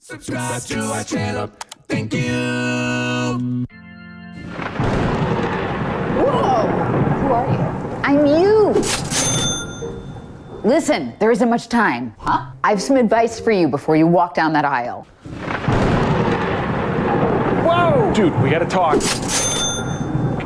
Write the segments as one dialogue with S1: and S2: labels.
S1: Subscribe to our channel. Thank you.
S2: Whoa! Who are you? I'm you! Listen, there isn't much time. Huh? I have some advice for you before you walk down that aisle.
S3: Whoa! Dude, we gotta talk.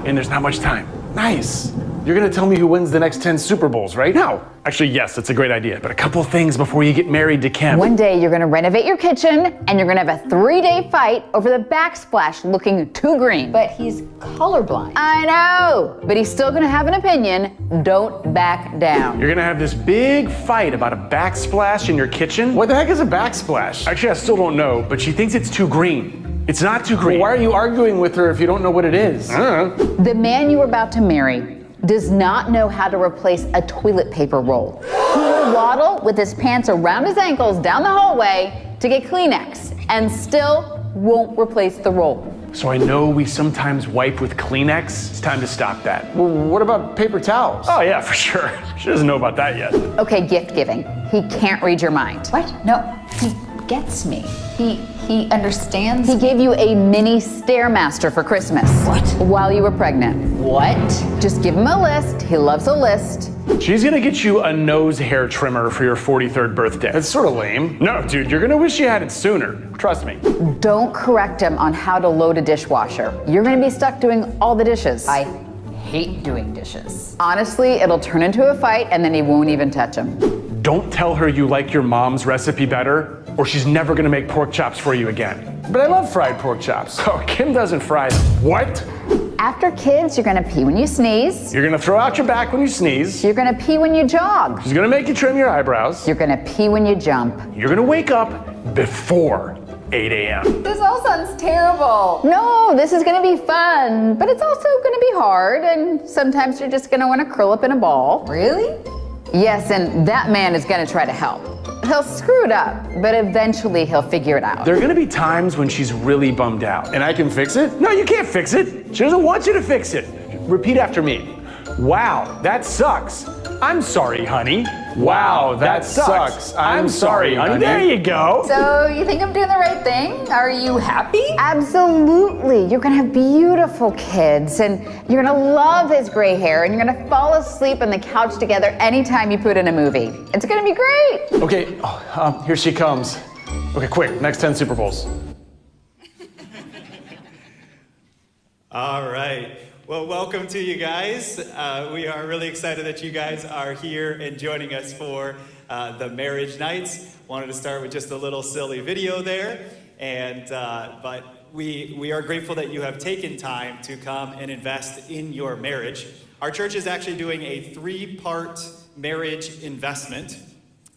S3: And there's not much time. Nice. You're gonna tell me who wins the next 10 Super Bowls, right? No. Actually, yes, that's a great idea. But a couple things before you get married to Kim.
S2: One day you're gonna renovate your kitchen and you're gonna have a 3-day fight over the backsplash looking too green. But he's colorblind. I know, but he's still gonna have an opinion. Don't back down.
S3: You're gonna have this big fight about a backsplash in your kitchen? What the heck is a backsplash? Actually, I still don't know, but she thinks it's too green. It's not too green. Well, why are you arguing with her if you don't know what it is?
S2: The man you are about to marry does not know how to replace a toilet paper roll. He will waddle with his pants around his ankles down the hallway to get Kleenex and still won't replace the roll.
S3: So I know we sometimes wipe with Kleenex. It's time to stop that.
S4: Well, what about paper towels?
S3: Oh yeah, for sure. She doesn't know about that yet.
S2: Okay, gift giving. He can't read your mind.
S5: What? No, he gets me. He understands.
S2: He gave you a mini Stairmaster for Christmas.
S5: What?
S2: While you were pregnant.
S5: What?
S2: Just give him a list. He loves a list.
S3: She's gonna get you a nose hair trimmer for your 43rd birthday.
S4: That's sort of lame.
S3: No, dude, you're gonna wish you had it sooner. Trust me.
S2: Don't correct him on how to load a dishwasher. You're gonna be stuck doing all the dishes.
S5: I hate doing dishes.
S2: Honestly, it'll turn into a fight and then he won't even touch them.
S3: Don't tell her you like your mom's recipe better, or she's never gonna make pork chops for you again.
S4: But I love fried pork chops.
S3: Oh, Kim doesn't fry them. What?
S2: After kids, you're gonna pee when you sneeze.
S3: You're gonna throw out your back when you sneeze.
S2: You're gonna pee when you jog.
S3: She's gonna make you trim your eyebrows.
S2: You're gonna pee when you jump.
S3: You're gonna wake up before 8 a.m.
S5: This all sounds terrible.
S2: No, this is gonna be fun, but it's also gonna be hard, and sometimes you're just gonna wanna curl up in a ball.
S5: Really?
S2: Yes, and that man is gonna try to help. He'll screw it up, but eventually he'll figure it out.
S3: There are gonna be times when she's really bummed out.
S4: And I can fix it?
S3: No, you can't fix it. She doesn't want you to fix it. Repeat after me. Wow, that sucks. I'm sorry, honey. Wow, that sucks.
S4: I'm sorry, honey.
S3: There you go.
S5: So you think I'm doing the right thing? Are you happy?
S2: Absolutely. You're gonna have beautiful kids, and you're gonna love his gray hair, and you're gonna fall asleep on the couch together anytime you put in a movie. It's gonna be great.
S4: Okay, here she comes.
S3: Okay, quick, next 10 Super Bowls.
S6: All right. Well, welcome to you guys. We are really excited that you guys are here and joining us for the marriage nights. Wanted to start with just a little silly video there, but we are grateful that you have taken time to come and invest in your marriage. Our church is actually doing a 3-part marriage investment.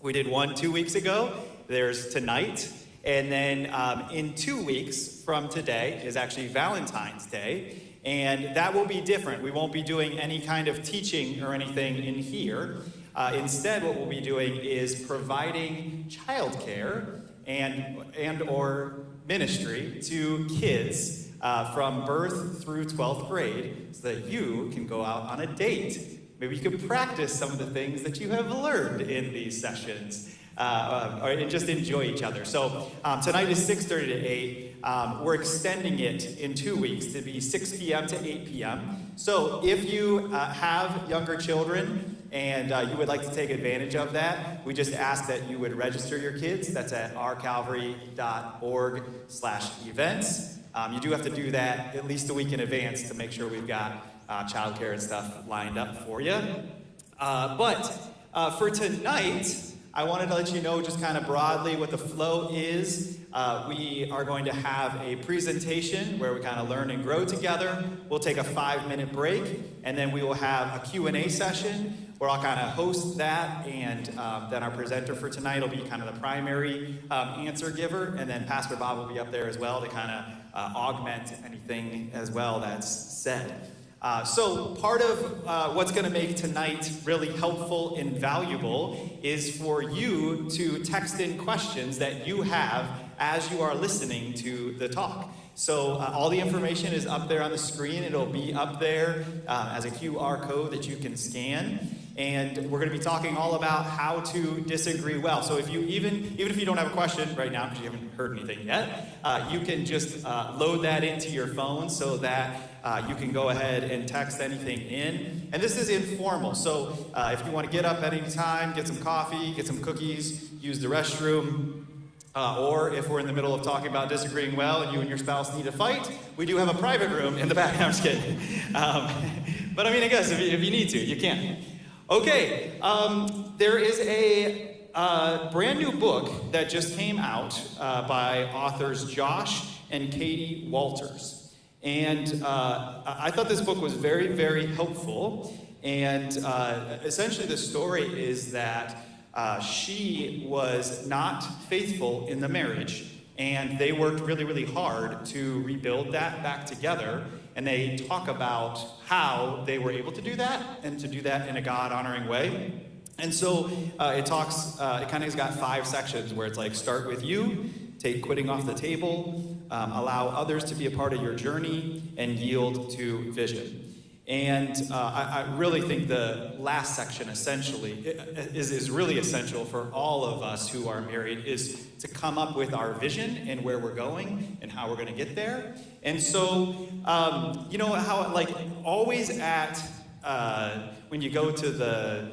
S6: We did one 2 weeks ago. There's tonight. And then in 2 weeks from today is actually Valentine's Day. And that will be different. We won't be doing any kind of teaching or anything in here. Instead, what we'll be doing is providing childcare and or ministry to kids from birth through 12th grade so that you can go out on a date. Maybe you can practice some of the things that you have learned in these sessions. And just enjoy each other. So tonight is 6:30 to 8. We're extending it in 2 weeks to be 6 p.m. to 8 p.m. So if you have younger children and you would like to take advantage of that, we just ask that you would register your kids. That's at ourcalvary.org/events. You do have to do that at least a week in advance to make sure we've got childcare and stuff lined up for you. But for tonight, I wanted to let you know just kind of broadly what the flow is. We are going to have a presentation where we kind of learn and grow together. We'll take a 5-minute break, and then we will have a Q&A session where I'll kind of host that, and then our presenter for tonight will be kind of the primary answer giver, and then Pastor Bob will be up there as well to kind of augment anything as well that's said. So part of what's going to make tonight really helpful and valuable is for you to text in questions that you have as you are listening to the talk. So all the information is up there on the screen. It'll be up there as a QR code that you can scan. And we're going to be talking all about how to disagree well. So if you even if you don't have a question right now because you haven't heard anything yet, you can just load that into your phone so that you can go ahead and text anything in. And this is informal, so if you want to get up at any time, get some coffee, get some cookies, use the restroom, or if we're in the middle of talking about disagreeing well and you and your spouse need to fight, we do have a private room in the back. I'm just kidding. But I mean, I guess if you need to, you can. Okay, there is a brand new book that just came out by authors Josh and Katie Walters. And I thought this book was very, very helpful. And essentially the story is that she was not faithful in the marriage, and they worked really, really hard to rebuild that back together. And they talk about how they were able to do that, and to do that in a God-honoring way. And so it kind of has got 5 sections where it's like, start with you, take quitting off the table, allow others to be a part of your journey, and yield to vision. And I really think the last section essentially is really essential for all of us who are married, is to come up with our vision and where we're going and how we're going to get there. And so, you know how, like, always at, when you go to the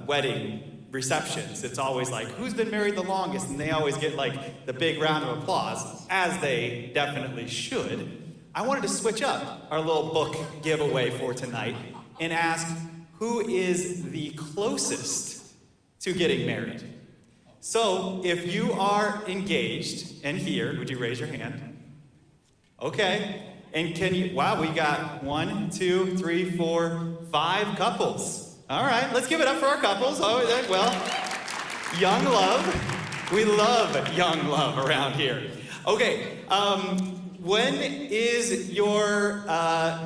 S6: wedding receptions, it's always like, who's been married the longest? And they always get like the big round of applause, as they definitely should. I wanted to switch up our little book giveaway for tonight and ask, who is the closest to getting married? So if you are engaged and here, would you raise your hand? Okay. And can you, wow, we got 1, 2, 3, 4, 5 couples. All right, let's give it up for our couples. Oh, well, young love. We love young love around here. Okay, when is your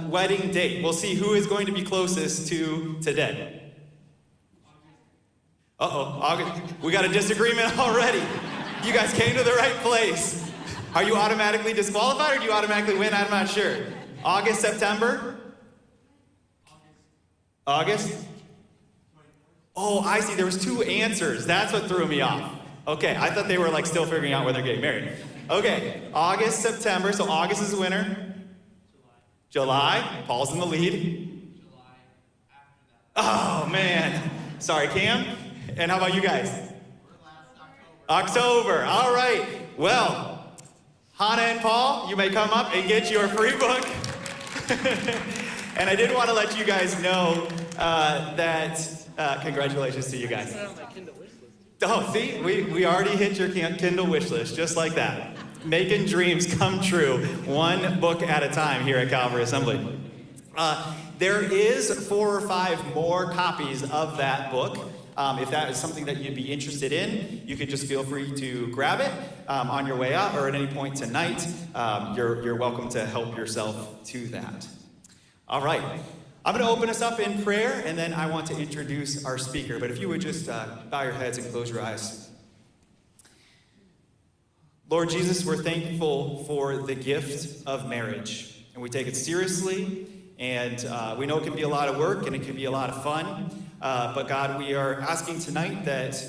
S6: wedding date? We'll see who is going to be closest to today. Uh-oh, August. We got a disagreement already. You guys came to the right place. Are you automatically disqualified or do you automatically win? I'm not sure. August, September? August? Oh, I see. There was 2 answers. That's what threw me off. Okay, I thought they were like still figuring out when they're getting married. Okay, August, September. So August is the winner. July. Paul's in the lead. Oh, man. Sorry, Cam. And how about you guys? October. All right. Well, Hannah and Paul, you may come up and get your free book. And I did want to let you guys know that congratulations to you guys. Oh, see, we already hit your Kindle wish list, just like that. Making dreams come true, 1 book at a time here at Calvary Assembly. There is 4 or 5 more copies of that book. If that is something that you'd be interested in, you could just feel free to grab it on your way out or at any point tonight. You're welcome to help yourself to that. All right. I'm going to open us up in prayer, and then I want to introduce our speaker. But if you would just bow your heads and close your eyes. Lord Jesus, we're thankful for the gift of marriage, and we take it seriously, and we know it can be a lot of work, and it can be a lot of fun, but God, we are asking tonight that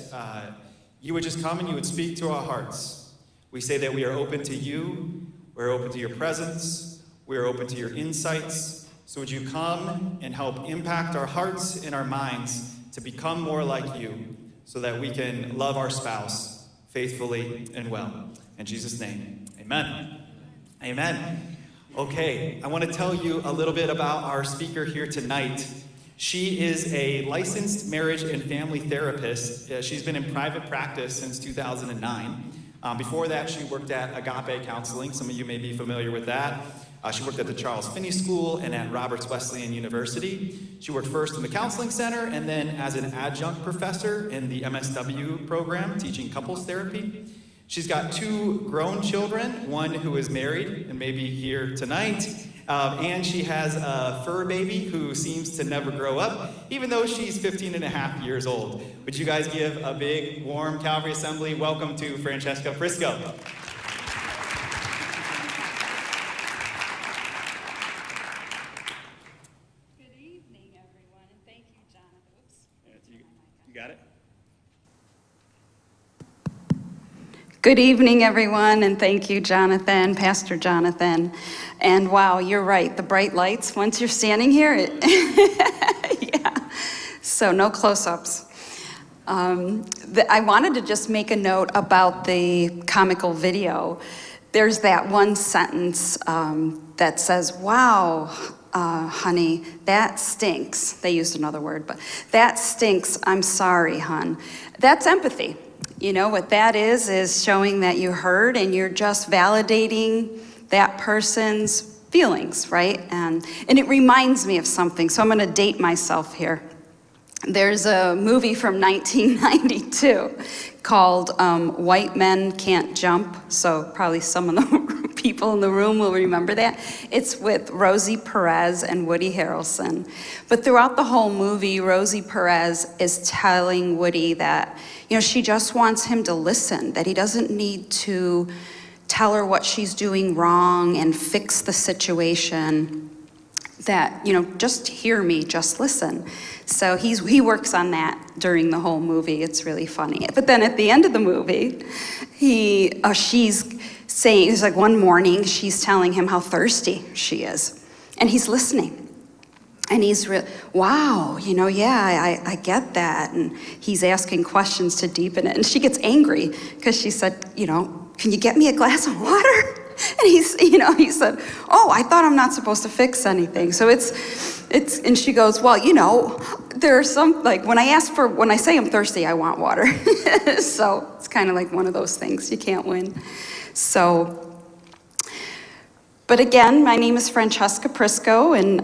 S6: you would just come and you would speak to our hearts. We say that we are open to you, we're open to your presence, we are open to your insights. So would you come and help impact our hearts and our minds to become more like you so that we can love our spouse faithfully and well. In Jesus' name, amen. Amen. Okay, I want to tell you a little bit about our speaker here tonight. She is a licensed marriage and family therapist. She's been in private practice since 2009. Before that, she worked at Agape Counseling. Some of you may be familiar with that. She worked at the Charles Finney School and at Roberts Wesleyan University. She worked first in the counseling center and then as an adjunct professor in the MSW program, teaching couples therapy. She's got 2 grown children, one who is married and may be here tonight, and she has a fur baby who seems to never grow up, even though she's 15 and a half years old. Would you guys give a big, warm Calvary Assembly welcome to Francesca Frisco?
S7: Good evening, everyone, and thank you, Jonathan. Good evening, everyone, and thank you, Jonathan, Pastor Jonathan. And wow, you're right, the bright lights, once you're standing here, yeah, so no close-ups. I wanted to just make a note about the comical video. There's that one sentence that says, wow, honey, that stinks. They used another word, but that stinks, I'm sorry, hon. That's empathy. You know, what that is showing that you heard and you're just validating that person's feelings, right? And it reminds me of something, so I'm gonna date myself here. There's a movie from 1992 called White Men Can't Jump, so probably some of the people in the room will remember that. It's with Rosie Perez and Woody Harrelson. But throughout the whole movie, Rosie Perez is telling Woody that, you know, she just wants him to listen, that he doesn't need to tell her what she's doing wrong and fix the situation, that, you know, just hear me, just listen. So he works on that during the whole movie. It's really funny. But then at the end of the movie, she's saying, it's like one morning, she's telling him how thirsty she is. And he's listening. And he's wow, you know, yeah, I get that. And he's asking questions to deepen it. And she gets angry because she said, you know, can you get me a glass of water? And he said, oh, I thought I'm not supposed to fix anything. So and she goes, well, you know, there are some, like when I say I'm thirsty, I want water. So it's kind of like one of those things, you can't win. So, but again, my name is Francesca Prisco, and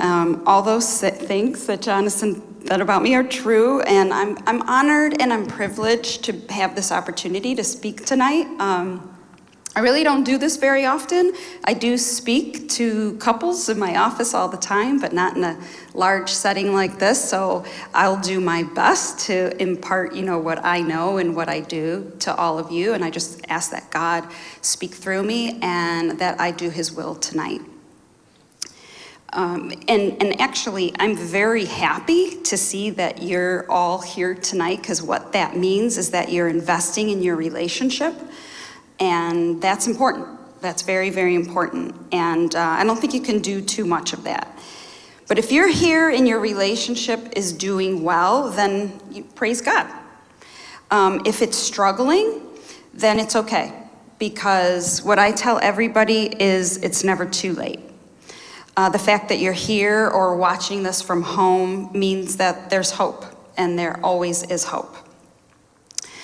S7: all those things that Jonathan said about me are true, and I'm honored and I'm privileged to have this opportunity to speak tonight. I really don't do this very often. I do speak to couples in my office all the time, but not in a large setting like this, so I'll do my best to impart, you know, what I know and what I do to all of you, and I just ask that God speak through me and that I do his will tonight. And actually, I'm very happy to see that you're all here tonight, because what that means is that you're investing in your relationship. And that's important. That's very, very important. And I don't think you can do too much of that. But if you're here and your relationship is doing well, then you praise God. If it's struggling, then it's okay. Because what I tell everybody is it's never too late. The fact that you're here or watching this from home means that there's hope, and there always is hope.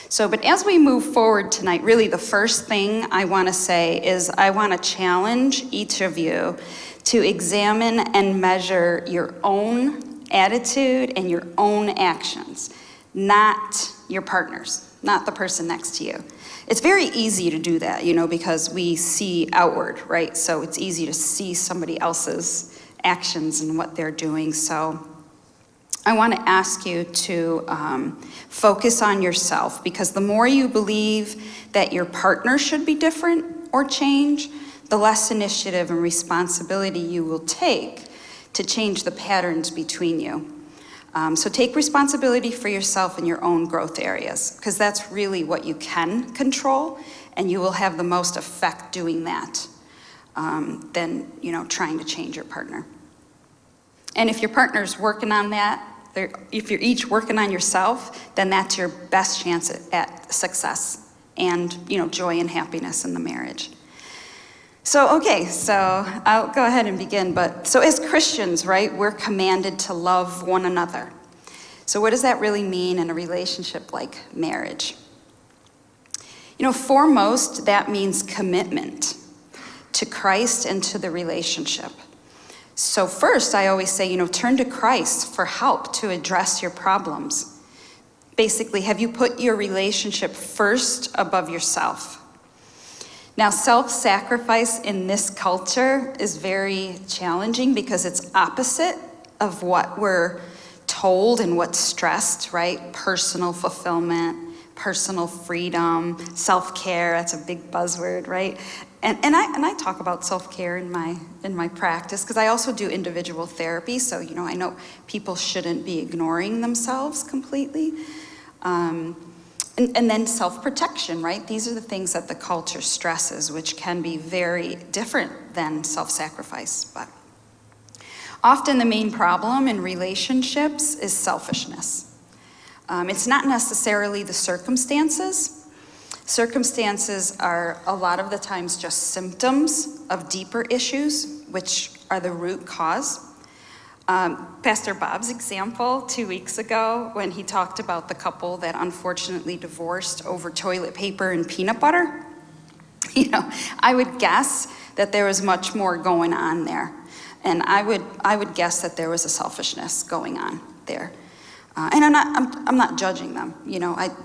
S7: So, but as we move forward tonight, really the first thing I want to say is I want to challenge each of you to examine and measure your own attitude and your own actions, not your partner's, not the person next to you. It's very easy to do that, you know, because we see outward, right? So it's easy to see somebody else's actions and what they're doing. So I want to ask you to focus on yourself, because the more you believe that your partner should be different or change, the less initiative and responsibility you will take to change the patterns between you. So take responsibility for yourself in your own growth areas, because that's really what you can control, and you will have the most effect doing that than, you know, trying to change your partner. And if your partner's working on that, if you're each working on yourself, then that's your best chance at success and, you know, joy and happiness in the marriage. So, okay, so I'll go ahead and begin. But so as Christians, right, we're commanded to love one another. So what does that really mean in a relationship like marriage? You know, foremost, that means commitment to Christ and to the relationship. So first, I always say, you know, turn to Christ for help to address your problems. Basically, have you put your relationship first above yourself? Now, self-sacrifice in this culture is very challenging because it's opposite of what we're told and what's stressed, right? Personal fulfillment, personal freedom, self-care, that's a big buzzword, right? And I talk about self-care in my practice, because I also do individual therapy, so, you know, I know people shouldn't be ignoring themselves completely. And then self-protection, right? These are the things that the culture stresses, which can be very different than self-sacrifice. But often the main problem in relationships is selfishness. It's not necessarily the circumstances. Circumstances are a lot of the times just symptoms of deeper issues, which are the root cause. Pastor Bob's example 2 weeks ago when he talked about the couple that unfortunately divorced over toilet paper and peanut butter, I would guess that there was much more going on there. And I would guess that there was a selfishness going on there. And I'm not judging them.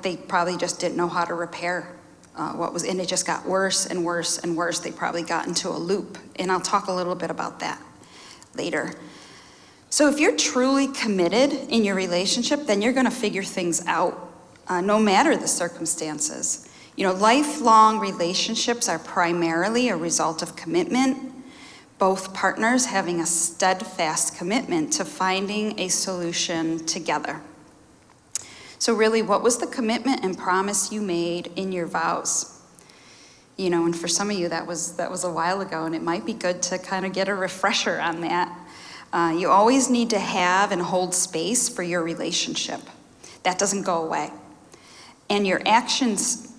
S7: They probably just didn't know how to repair and it just got worse and worse and worse. They probably got into a loop. And I'll talk a little bit about that later. So if you're truly committed in your relationship, then you're going to figure things out, no matter the circumstances. Lifelong relationships are primarily a result of commitment, both partners having a steadfast commitment to finding a solution together. So really, what was the commitment and promise you made in your vows? And for some of you, that was a while ago, and it might be good to kind of get a refresher on that. You always need to have and hold space for your relationship. That doesn't go away. And your actions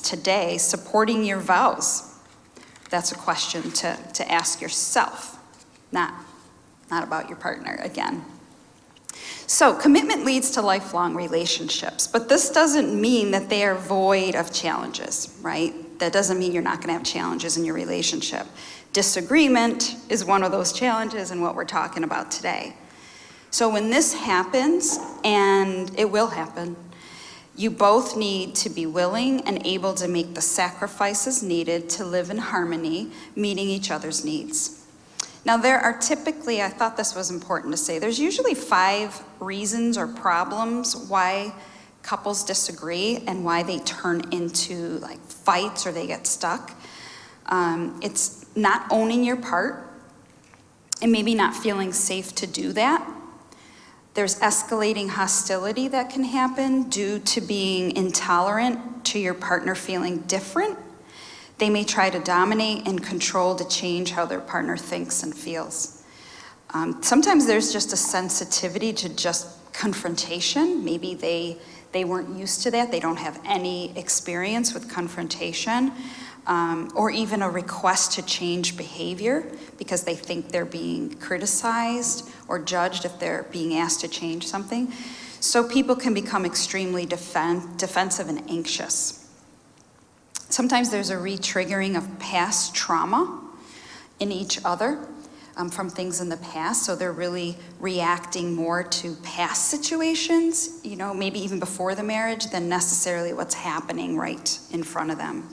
S7: today supporting your vows? That's a question to ask yourself, not about your partner again. So commitment leads to lifelong relationships, but this doesn't mean that they are void of challenges, right? That doesn't mean you're not going to have challenges in your relationship. Disagreement is one of those challenges and what we're talking about today. So when this happens, and it will happen, you both need to be willing and able to make the sacrifices needed to live in harmony, meeting each other's needs. Now there are typically, I thought this was important to say, there's usually 5 reasons or problems why couples disagree and why they turn into like fights or they get stuck. It's not owning your part and maybe not feeling safe to do that. There's escalating hostility that can happen due to being intolerant to your partner feeling different. They may try to dominate and control to change how their partner thinks and feels. Sometimes there's just a sensitivity to just confrontation. Maybe they weren't used to that. They don't have any experience with confrontation. Or even a request to change behavior because they think they're being criticized or judged if they're being asked to change something. So people can become extremely defensive and anxious. Sometimes there's a re-triggering of past trauma in each other from things in the past, so they're really reacting more to past situations, maybe even before the marriage, than necessarily what's happening right in front of them.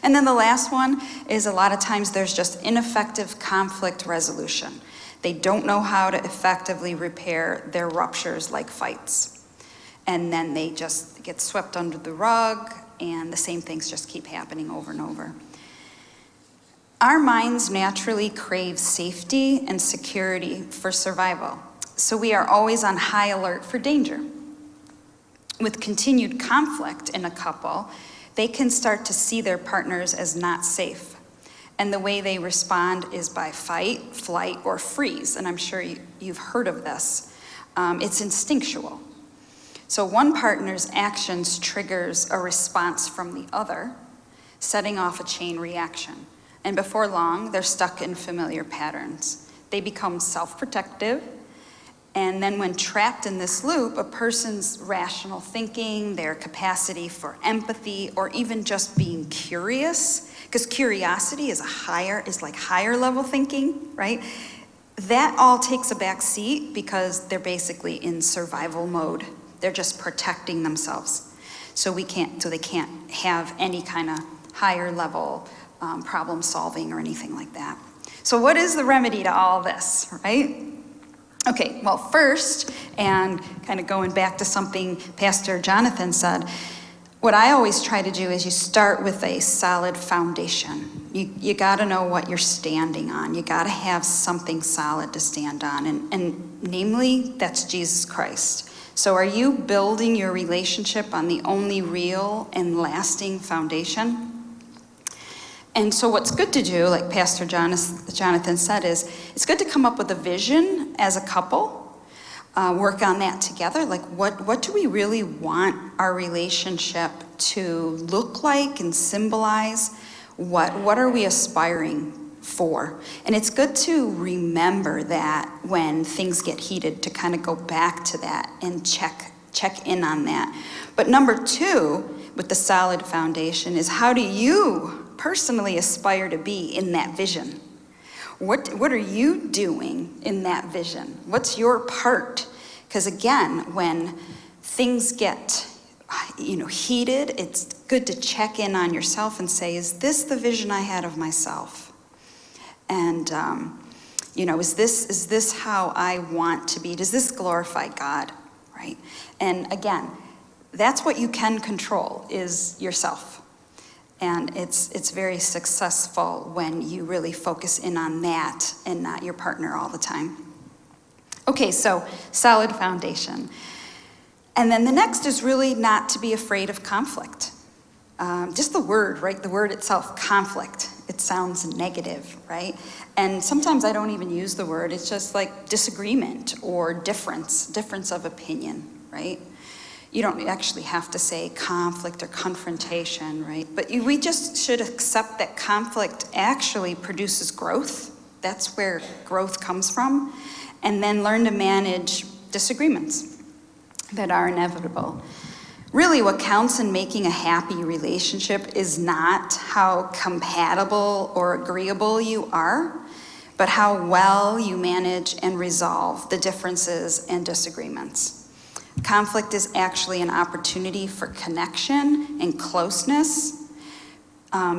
S7: And then the last one is a lot of times there's just ineffective conflict resolution. They don't know how to effectively repair their ruptures like fights. And then they just get swept under the rug, and the same things just keep happening over and over. Our minds naturally crave safety and security for survival, so we are always on high alert for danger. With continued conflict in a couple, they can start to see their partners as not safe. And the way they respond is by fight, flight, or freeze. And I'm sure you've heard of this. It's instinctual. So one partner's actions triggers a response from the other, setting off a chain reaction. And before long, they're stuck in familiar patterns. They become self-protective. And then when trapped in this loop, a person's rational thinking, their capacity for empathy, or even just being curious, because curiosity is like higher level thinking, right? That all takes a back seat because they're basically in survival mode. They're just protecting themselves. So they can't have any kind of higher level problem solving or anything like that. So what is the remedy to all this, right? Okay, well first, and kind of going back to something Pastor Jonathan said, what I always try to do is you start with a solid foundation. You gotta know what you're standing on. You gotta have something solid to stand on, and namely, that's Jesus Christ. So are you building your relationship on the only real and lasting foundation? And so what's good to do, like Pastor Jonathan said, is it's good to come up with a vision as a couple, work on that together. Like what do we really want our relationship to look like and symbolize? What are we aspiring for? And it's good to remember that when things get heated, to kind of go back to that and check in on that. But number 2, with the solid foundation, is how do you personally aspire to be in that vision? What are you doing in that vision? What's your part? Because again, when things get heated, it's good to check in on yourself and say, is this the vision I had of myself? And is this how I want to be? Does this glorify God? Right? And again, that's what you can control, is yourself. And it's very successful when you really focus in on that and not your partner all the time. Okay, so solid foundation. And then the next is really not to be afraid of conflict. Just the word, right? The word itself, conflict. It sounds negative, right? And sometimes I don't even use the word. It's just like disagreement or difference of opinion, right? You don't actually have to say conflict or confrontation, right? But we just should accept that conflict actually produces growth. That's where growth comes from. And then learn to manage disagreements that are inevitable. Really, what counts in making a happy relationship is not how compatible or agreeable you are, but how well you manage and resolve the differences and disagreements. Conflict is actually an opportunity for connection and closeness,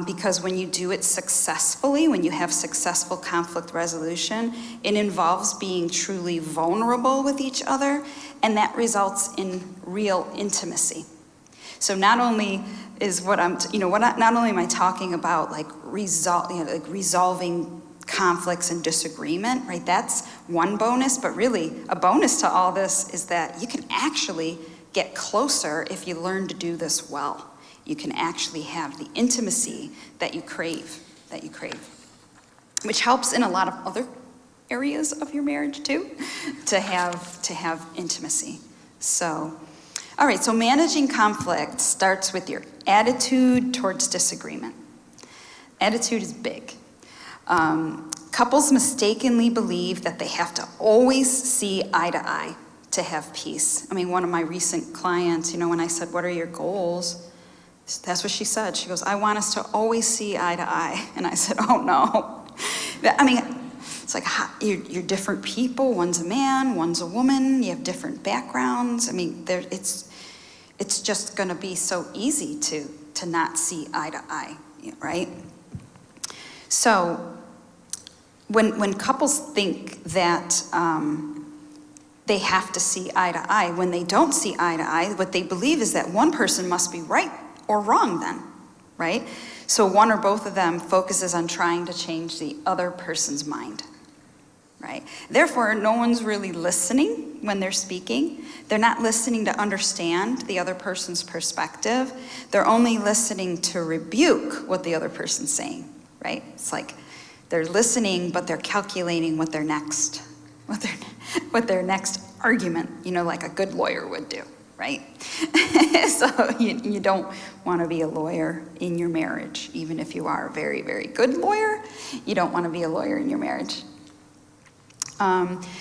S7: because when you do it successfully, when you have successful conflict resolution, it involves being truly vulnerable with each other, and that results in real intimacy. So not only is not only am I talking about like resolving conflicts and disagreement, right? That's one bonus, but really a bonus to all this is that you can actually get closer if you learn to do this well. You can actually have the intimacy that you crave, which helps in a lot of other areas of your marriage too, to have intimacy. So, all right, so managing conflict starts with your attitude towards disagreement. Attitude is big. Couples mistakenly believe that they have to always see eye to eye to have peace. I mean, one of my recent clients, when I said, what are your goals? That's what she said. She goes, I want us to always see eye to eye. And I said, oh no. I mean, it's like you're different people. One's a man, one's a woman. You have different backgrounds. I mean, it's just going to be so easy to not see eye to eye, right? So when couples think that they have to see eye to eye, when they don't see eye to eye, what they believe is that one person must be right or wrong then, right? So one or both of them focuses on trying to change the other person's mind, right? Therefore, no one's really listening when they're speaking. They're not listening to understand the other person's perspective. They're only listening to rebuke what the other person's saying, right? It's like they're listening, but they're calculating what their next argument, like a good lawyer would do, right? So you don't want to be a lawyer in your marriage, even if you are a very, very good lawyer. You don't want to be a lawyer in your marriage.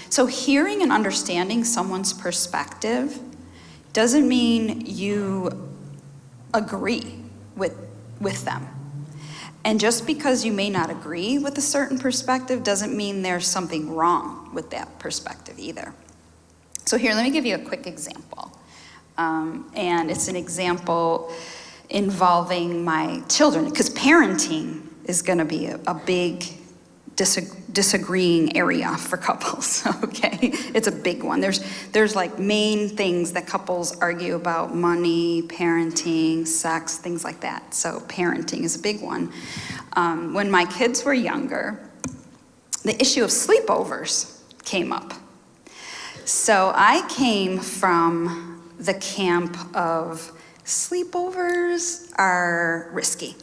S7: So hearing and understanding someone's perspective doesn't mean you agree with them. And just because you may not agree with a certain perspective doesn't mean there's something wrong with that perspective either. So here, let me give you a quick example. And it's an example involving my children, because parenting is going to be a big disagreeing area for couples, okay? It's a big one. There's like main things that couples argue about: money, parenting, sex, things like that. So parenting is a big one. When my kids were younger, the issue of sleepovers came up. So I came from the camp of sleepovers are risky.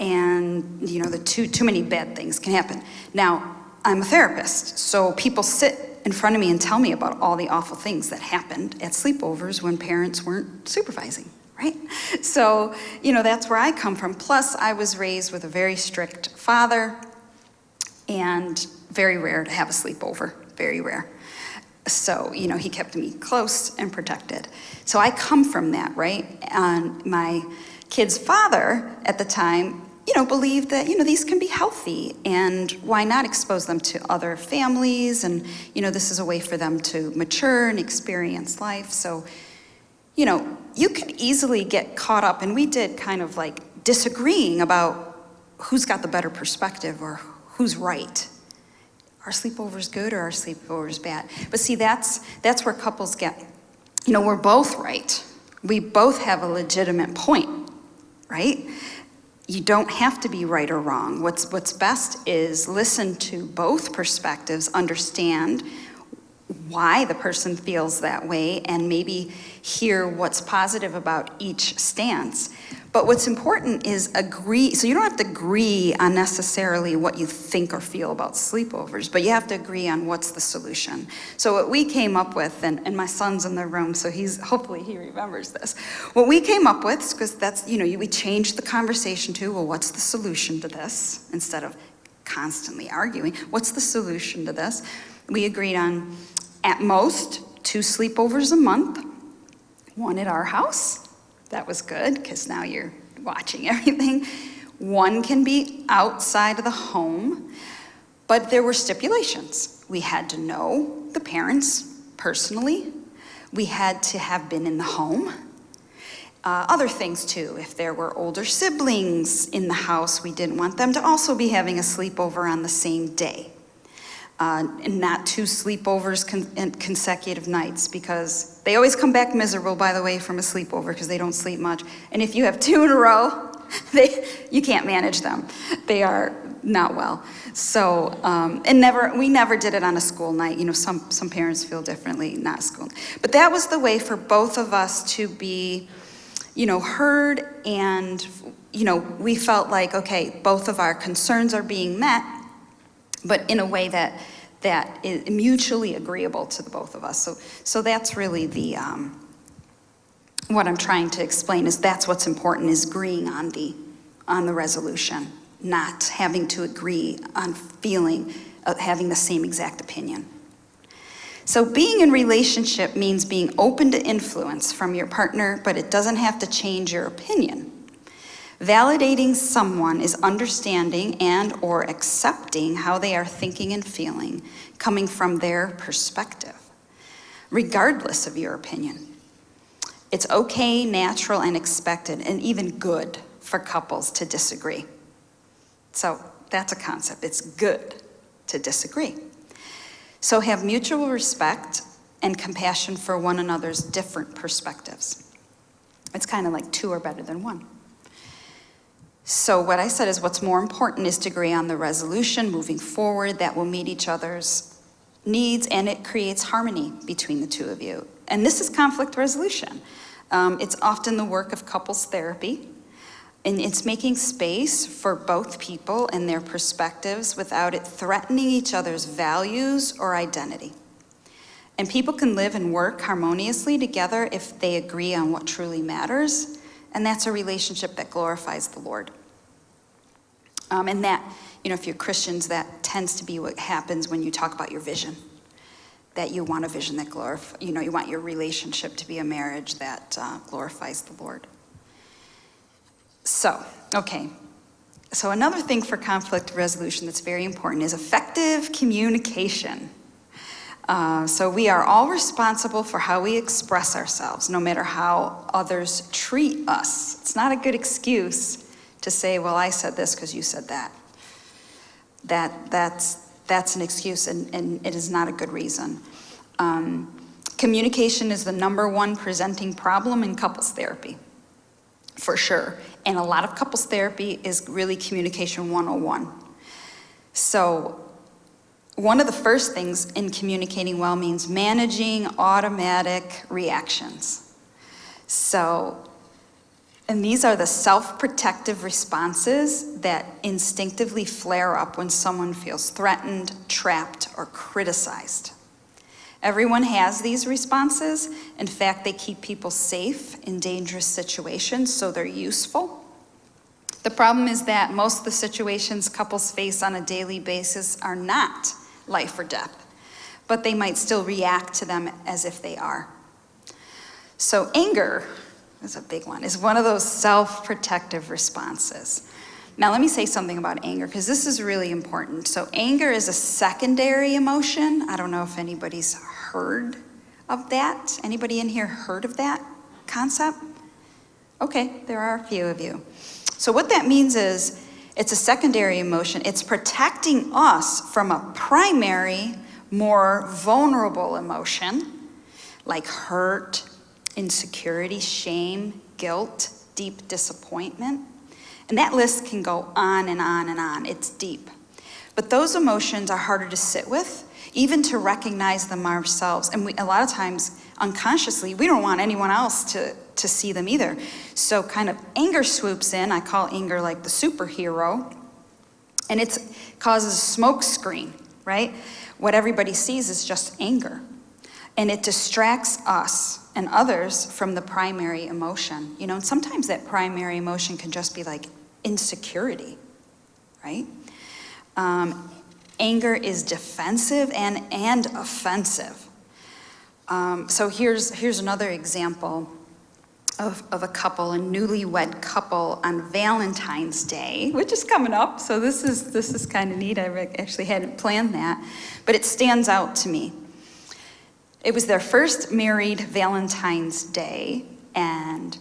S7: And, you know, the too many bad things can happen. Now, I'm a therapist, so people sit in front of me and tell me about all the awful things that happened at sleepovers when parents weren't supervising, right? So, you know, that's where I come from. Plus, I was raised with a very strict father, and very rare to have a sleepover, very rare. So, you know, he kept me close and protected. So I come from that, right? And my kid's father at the time, you know, believed that, you know, these can be healthy, and why not expose them to other families? And, you know, this is a way for them to mature and experience life. So, you know, you could easily get caught up, and we did kind of like disagreeing about who's got the better perspective or who's right. Are sleepovers good or are sleepovers bad? But see, that's where couples get, you know, we're both right. We both have a legitimate point, right? You don't have to be right or wrong. What's best is listen to both perspectives, understand why the person feels that way, and maybe hear what's positive about each stance. But what's important is agree. So you don't have to agree on necessarily what you think or feel about sleepovers, but you have to agree on what's the solution. So what we came up with, and my son's in the room, so hopefully he remembers this. What we came up with, because that's, you know, we changed the conversation to, well, what's the solution to this? Instead of constantly arguing, what's the solution to this? We agreed on, at most, 2 sleepovers a month, 1 at our house. That was good, because now you're watching everything. 1 can be outside of the home, but there were stipulations. We had to know the parents personally. We had to have been in the home. Other things too, if there were older siblings in the house, we didn't want them to also be having a sleepover on the same day. And not 2 sleepovers consecutive nights, because they always come back miserable, by the way, from a sleepover, because they don't sleep much. And if you have 2 in a row, you can't manage them. They are not well. So, we never did it on a school night. You know, some parents feel differently, not school. But that was the way for both of us to be, you know, heard, and, you know, we felt like, okay, both of our concerns are being met, but in a way that is mutually agreeable to the both of us. So that's really the what I'm trying to explain, is that's what's important, is agreeing on the resolution, not having to agree on having the same exact opinion. So being in relationship means being open to influence from your partner, but it doesn't have to change your opinion. Validating someone is understanding and or accepting how they are thinking and feeling, coming from their perspective, regardless of your opinion. It's okay, natural, and expected, and even good for couples to disagree. So that's a concept. It's good to disagree. So have mutual respect and compassion for one another's different perspectives. It's kind of like 2 are better than 1. So what I said is, what's more important is to agree on the resolution moving forward that will meet each other's needs, and it creates harmony between the 2 of you. And this is conflict resolution. It's often the work of couples therapy, and it's making space for both people and their perspectives without it threatening each other's values or identity. And people can live and work harmoniously together if they agree on what truly matters. And that's a relationship that glorifies the Lord. And that, you know, if you're Christians, that tends to be what happens when you talk about your vision. That you want a vision that glorifies, you know, you want your relationship to be a marriage that glorifies the Lord. So, okay. So another thing for conflict resolution that's very important is effective communication. So we are all responsible for how we express ourselves, no matter how others treat us. It's not a good excuse to say, well, I said this because you said that. That's an excuse, and it is not a good reason. Communication is the #1 presenting problem in couples therapy, for sure. And a lot of couples therapy is really communication 101. So one of the first things in communicating well means managing automatic reactions. So, and these are the self-protective responses that instinctively flare up when someone feels threatened, trapped, or criticized. Everyone has these responses. In fact, they keep people safe in dangerous situations, so they're useful. The problem is that most of the situations couples face on a daily basis are not life or death, but they might still react to them as if they are. So anger is a big one, is one of those self-protective responses. Now let me say something about anger, because this is really important. So anger is a secondary emotion. I don't know if anybody's heard of that. Anybody in here heard of that concept? Okay, there are a few of you. So what that means is it's a secondary emotion. It's protecting us from a primary, more vulnerable emotion, like hurt, insecurity, shame, guilt, deep disappointment. And that list can go on and on and on. It's deep. But those emotions are harder to sit with, even to recognize them ourselves. And a lot of times, unconsciously, we don't want anyone else to see them either. So kind of anger swoops in. I call anger like the superhero. And it causes a smoke screen, right? What everybody sees is just anger. And it distracts us and others from the primary emotion. You know, and sometimes that primary emotion can just be like insecurity, right? Anger is defensive and offensive. So here's another example of a couple, a newlywed couple on Valentine's Day, which is coming up. So this is kind of neat. I actually hadn't planned that, but it stands out to me. It was their first married Valentine's Day, and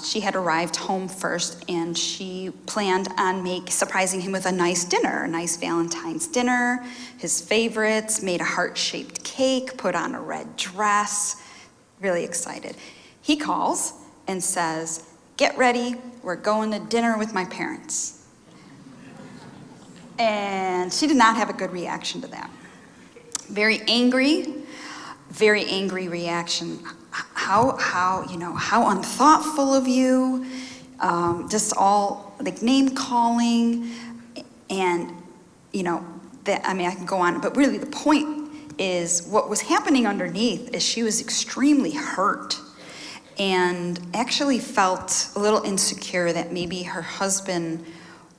S7: she had arrived home first, and she planned on surprising him with a nice dinner, a nice Valentine's dinner, his favorites, made a heart-shaped cake, put on a red dress, really excited. He calls and says, "Get ready, we're going to dinner with my parents." And she did not have a good reaction to that. Very angry reaction. How unthoughtful of you, just all like name calling, and I can go on, but really the point is what was happening underneath is she was extremely hurt and actually felt a little insecure that maybe her husband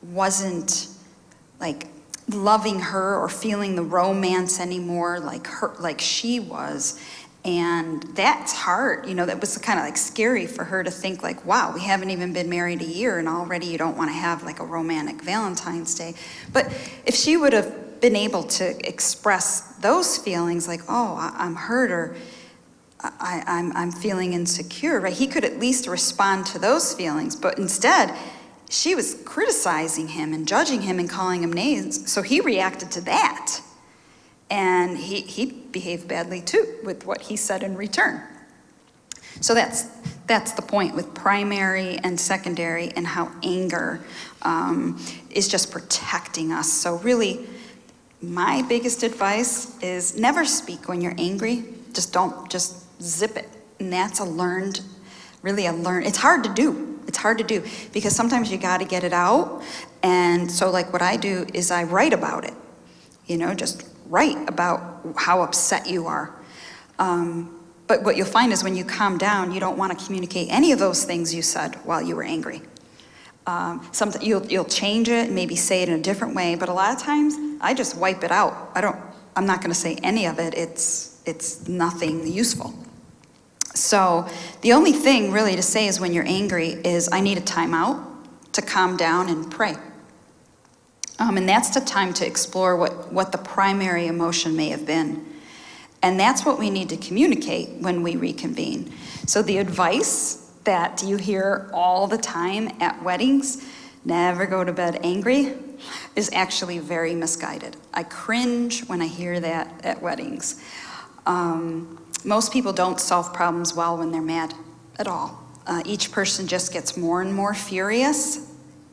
S7: wasn't like loving her or feeling the romance anymore like she was. And that's hard, that was kind of like scary for her to think like, wow, we haven't even been married a year and already you don't want to have like a romantic Valentine's Day. But if she would have been able to express those feelings like, oh, I'm hurt, or I'm feeling insecure, right? He could at least respond to those feelings, but instead she was criticizing him and judging him and calling him names, so he reacted to that. And he behaved badly too with what he said in return. So that's the point with primary and secondary, and how anger is just protecting us. So really, my biggest advice is never speak when you're angry. Just zip it. And that's it's hard to do. It's hard to do because sometimes you got to get it out. And so like what I do is I write about it, just write about how upset you are. But what you'll find is when you calm down, you don't want to communicate any of those things you said while you were angry. You'll change it, maybe say it in a different way, but a lot of times I just wipe it out. I'm not going to say any of it. It's nothing useful. So the only thing really to say is when you're angry is I need a timeout to calm down and pray. And that's the time to explore what the primary emotion may have been. And that's what we need to communicate when we reconvene. So the advice that you hear all the time at weddings, never go to bed angry, is actually very misguided. I cringe when I hear that at weddings. Most people don't solve problems well when they're mad at all. Each person just gets more and more furious,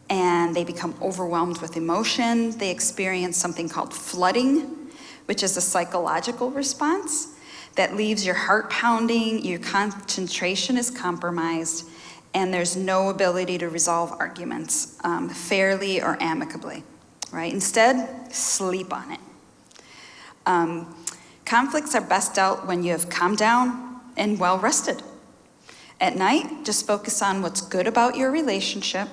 S7: and they become overwhelmed with emotion. They experience something called flooding, which is a psychological response that leaves your heart pounding, your concentration is compromised, and there's no ability to resolve arguments fairly or amicably, right? Instead, sleep on it. Conflicts are best dealt when you have calmed down and well rested. At night, just focus on what's good about your relationship.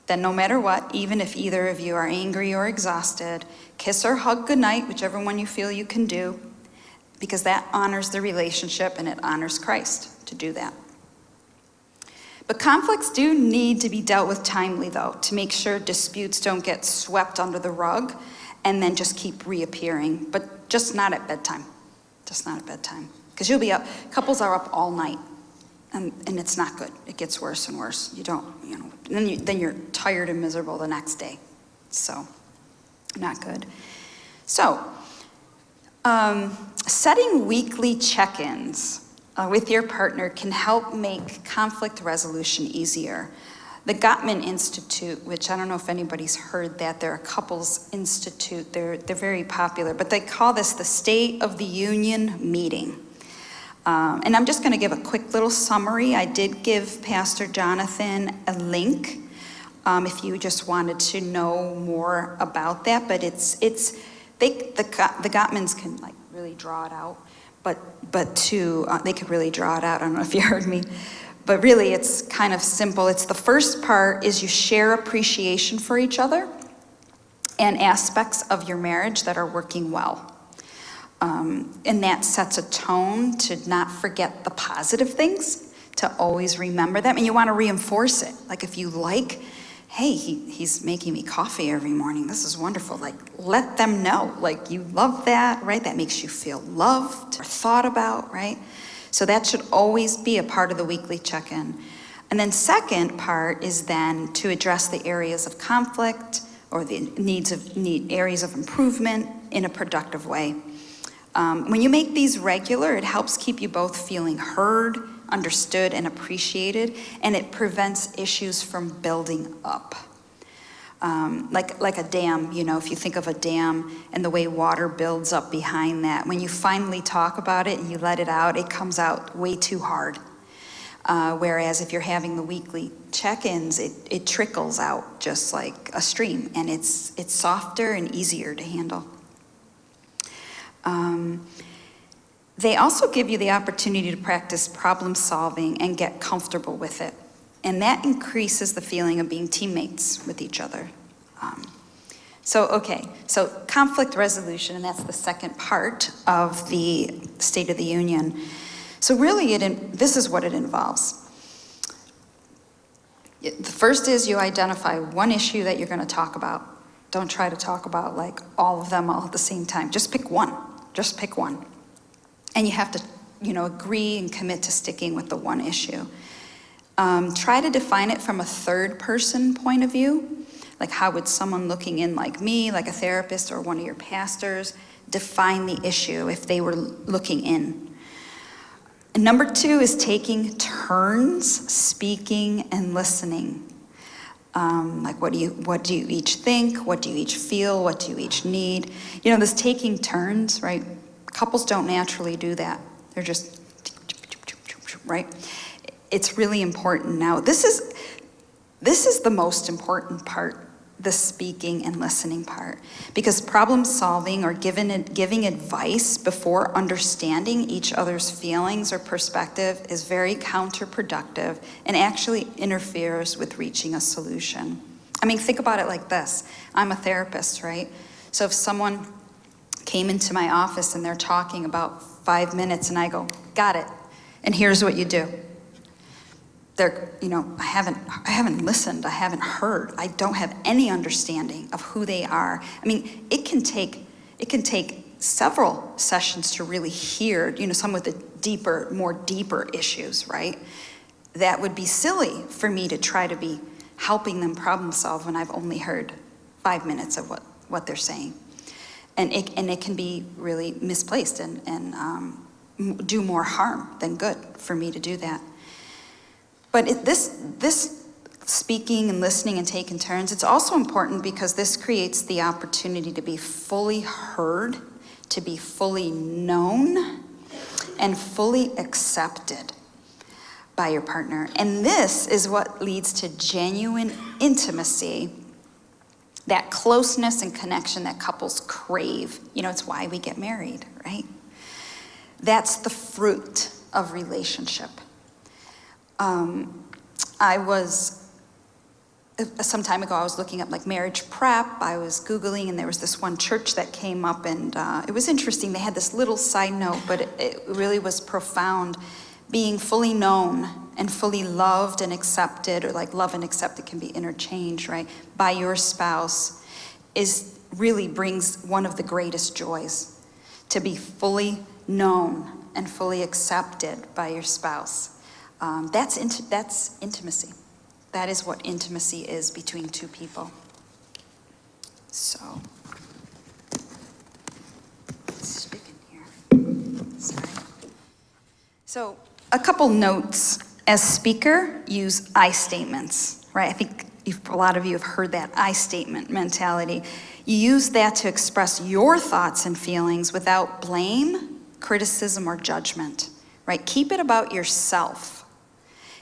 S7: Then no matter what, even if either of you are angry or exhausted, kiss or hug goodnight, whichever one you feel you can do, because that honors the relationship and it honors Christ to do that. But conflicts do need to be dealt with timely, though, to make sure disputes don't get swept under the rug and then just keep reappearing, but just not at bedtime. Just not at bedtime. Because you'll be up, couples are up all night. And it's not good. It gets worse and worse. You don't, then you're tired and miserable the next day. So, not good. So, setting weekly check-ins with your partner can help make conflict resolution easier. The Gottman Institute, which I don't know if anybody's heard that, they're a couples institute. They're very popular, but they call this the State of the Union meeting. And I'm just going to give a quick little summary. I did give Pastor Jonathan a link if you just wanted to know more about that. But the Gottmans can like really draw it out. But they could really draw it out. I don't know if you heard me. But really, it's kind of simple. It's the first part is you share appreciation for each other and aspects of your marriage that are working well. And that sets a tone to not forget the positive things, to always remember them. And you want to reinforce it. Like if you like, hey, he's making me coffee every morning. This is wonderful. Like, let them know. Like, you love that, right? That makes you feel loved or thought about, right? So that should always be a part of the weekly check-in. And then second part is then to address the areas of conflict or the areas of improvement in a productive way. When you make these regular, it helps keep you both feeling heard, understood, and appreciated, and it prevents issues from building up. Like a dam, if you think of a dam and the way water builds up behind that, when you finally talk about it and you let it out, it comes out way too hard. Whereas if you're having the weekly check-ins, it trickles out just like a stream, and it's softer and easier to handle. They also give you the opportunity to practice problem solving and get comfortable with it. And that increases the feeling of being teammates with each other. So conflict resolution, and that's the second part of the State of the Union. So really, this is what it involves. The first is you identify one issue that you're going to talk about. Don't try to talk about like all of them all at the same time. Just pick one. Just pick one. And you have to, agree and commit to sticking with the one issue. Try to define it from a third person point of view. Like how would someone looking in like me, like a therapist or one of your pastors, define the issue if they were looking in? And number 2 is taking turns speaking and listening. Like what do you each think? What do you each feel? What do you each need? This taking turns, right? Couples don't naturally do that. They're just, right? It's really important. Now, this is the most important part, the speaking and listening part, because problem solving or giving advice before understanding each other's feelings or perspective is very counterproductive and actually interferes with reaching a solution. I mean, think about it like this. I'm a therapist, right? So if someone came into my office and they're talking about 5 minutes and I go, got it, and here's what you do. I haven't listened, I haven't heard, I don't have any understanding of who they are. I mean, it can take several sessions to really hear, some with the more deeper issues, right? That would be silly for me to try to be helping them problem solve when I've only heard 5 minutes of what they're saying. And it can be really misplaced and do more harm than good for me to do that. But this speaking and listening and taking turns, it's also important because this creates the opportunity to be fully heard, to be fully known and fully accepted by your partner. And this is what leads to genuine intimacy, that closeness and connection that couples crave. It's why we get married, right? That's the fruit of relationship. Some time ago, I was looking up like marriage prep. I was Googling, and there was this one church that came up, and it was interesting. They had this little side note, but it really was profound. Being fully known and fully loved and accepted, or like love and accepted can be interchanged, right, by your spouse really brings one of the greatest joys, to be fully known and fully accepted by your spouse. That's intimacy. That is what intimacy is between two people. So, stick in here. Sorry. So, a couple notes. As speaker, use I statements, right? I think a lot of you have heard that I statement mentality. You use that to express your thoughts and feelings without blame, criticism, or judgment, right? Keep it about yourself.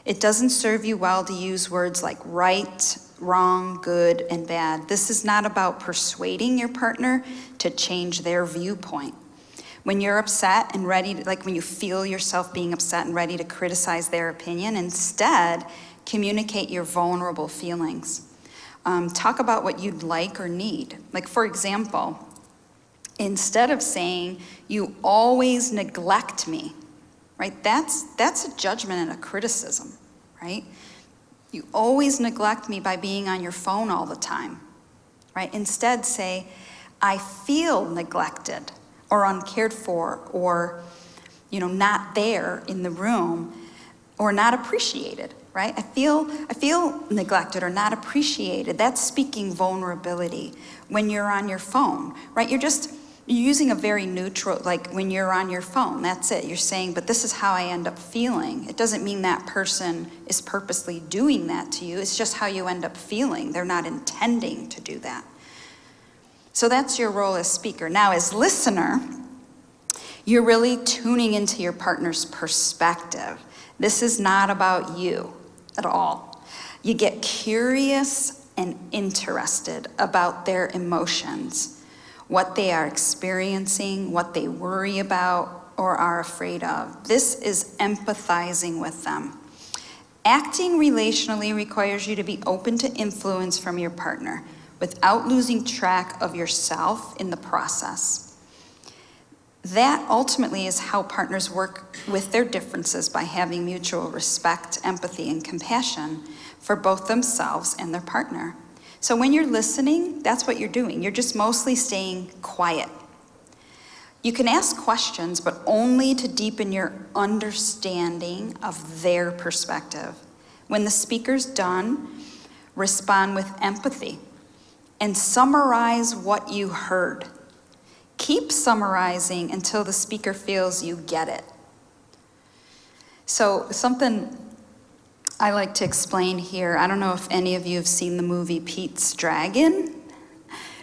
S7: It doesn't serve you well to use words like right, wrong, good, and bad. This is not about persuading your partner to change their viewpoint. When you're upset and ready to, when you feel yourself being upset and ready to criticize their opinion, instead, communicate your vulnerable feelings. Talk about what you'd like or need. Like, for example, instead of saying, "You always neglect me," right? That's a judgment and a criticism, right? You always neglect me by being on your phone all the time, right? Instead say, "I feel neglected or uncared for, or not there in the room, or not appreciated," right? I feel neglected or not appreciated. That's speaking vulnerability when you're on your phone, right? You're using a very neutral, like when you're on your phone, that's it. You're saying, but this is how I end up feeling. It doesn't mean that person is purposely doing that to you. It's just how you end up feeling. They're not intending to do that. So that's your role as speaker. Now, as listener, you're really tuning into your partner's perspective. This is not about you at all. You get curious and interested about their emotions, what they are experiencing, what they worry about or are afraid of. This is empathizing with them. Acting relationally requires you to be open to influence from your partner without losing track of yourself in the process. That ultimately is how partners work with their differences, by having mutual respect, empathy, and compassion for both themselves and their partner. So when you're listening, that's what you're doing. You're just mostly staying quiet. You can ask questions, but only to deepen your understanding of their perspective. When the speaker's done, respond with empathy and summarize what you heard. Keep summarizing until the speaker feels you get it. So something I like to explain here, I don't know if any of you have seen the movie Pete's Dragon.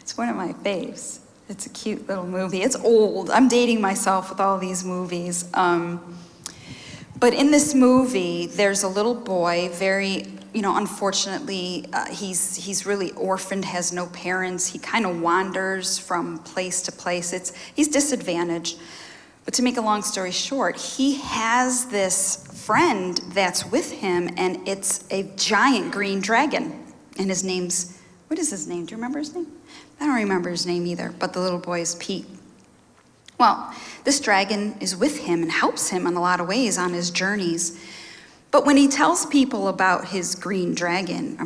S7: It's one of my faves. It's a cute little movie. It's old. I'm dating myself with all these movies. But in this movie, there's a little boy, very, unfortunately, he's really orphaned, has no parents. He kind of wanders from place to place. He's disadvantaged. But to make a long story short, he has this friend that's with him, and it's a giant green dragon. And his name's, what is his name? Do you remember his name? I don't remember his name either, but the little boy is Pete. Well, this dragon is with him and helps him in a lot of ways on his journeys. But when he tells people about his green dragon,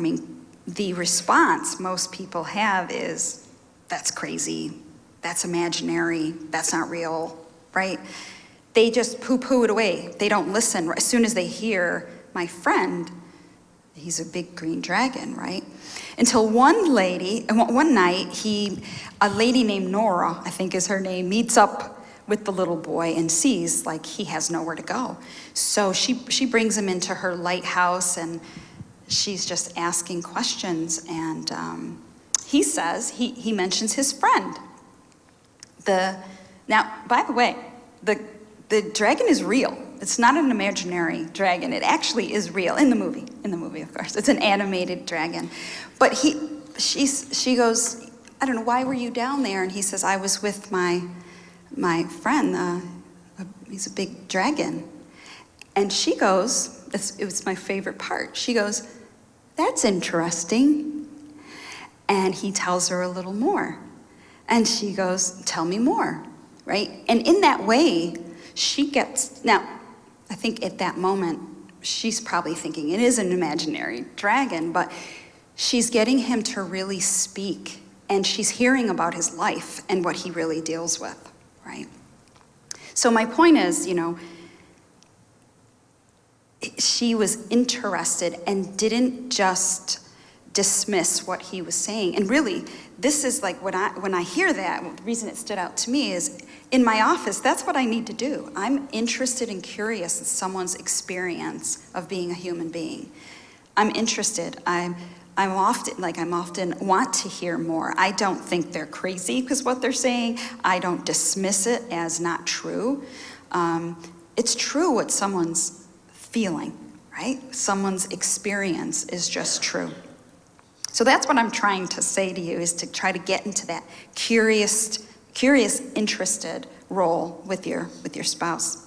S7: the response most people have is, "That's crazy, that's imaginary, that's not real," right? They just poo-poo it away. They don't listen. As soon as they hear, "My friend, he's a big green dragon," right? Until one night, a lady named Nora, I think is her name, meets up with the little boy and sees he has nowhere to go. So she brings him into her lighthouse, and she's just asking questions. And he says, he mentions his friend, the Now, by the way, the dragon is real. It's not an imaginary dragon. It actually is real in the movie. In the movie, of course. It's an animated dragon. But she goes, I don't know, why were you down there? And he says, I was with my friend. He's a big dragon. And she goes, it was my favorite part. She goes, that's interesting. And he tells her a little more. And she goes, tell me more, right? And in that way, she gets, now, I think at that moment, she's probably thinking it is an imaginary dragon, but she's getting him to really speak, and she's hearing about his life and what he really deals with, right? So my point is, she was interested and didn't just dismiss what he was saying. And really, this is like when I hear that, the reason it stood out to me is in my office, that's what I need to do. I'm interested and curious in someone's experience of being a human being. I'm interested. I'm often want to hear more. I don't think they're crazy because what they're saying. I don't dismiss it as not true. It's true what someone's feeling, right? Someone's experience is just true. So that's what I'm trying to say to you, is to try to get into that curious, interested role with your spouse.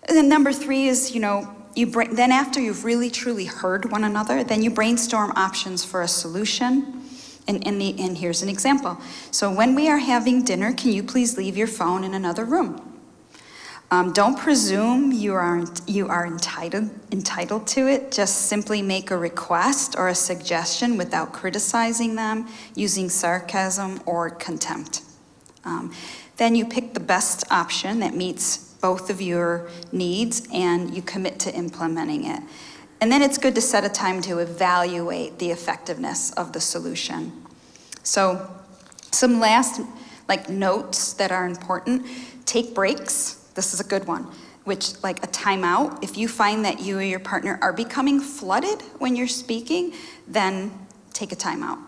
S7: And then number 3 is, then after you've really truly heard one another, then you brainstorm options for a solution. And here's an example. So when we are having dinner, can you please leave your phone in another room? Don't presume you are entitled to it. Just simply make a request or a suggestion without criticizing them, using sarcasm or contempt. Then you pick the best option that meets both of your needs, and you commit to implementing it. And then it's good to set a time to evaluate the effectiveness of the solution. So some last notes that are important: take breaks. This is a good one, which like a timeout. If you find that you or your partner are becoming flooded when you're speaking, then take a timeout.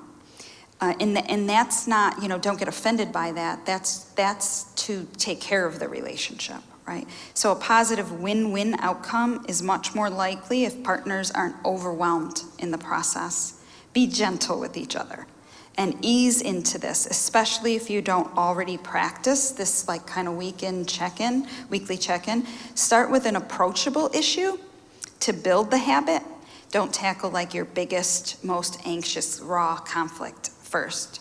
S7: And that's not, don't get offended by that. That's to take care of the relationship, right? So a positive win-win outcome is much more likely if partners aren't overwhelmed in the process. Be gentle with each other and ease into this, especially if you don't already practice this kind of weekly check-in. Start with an approachable issue to build the habit. Don't tackle your biggest, most anxious, raw conflict first.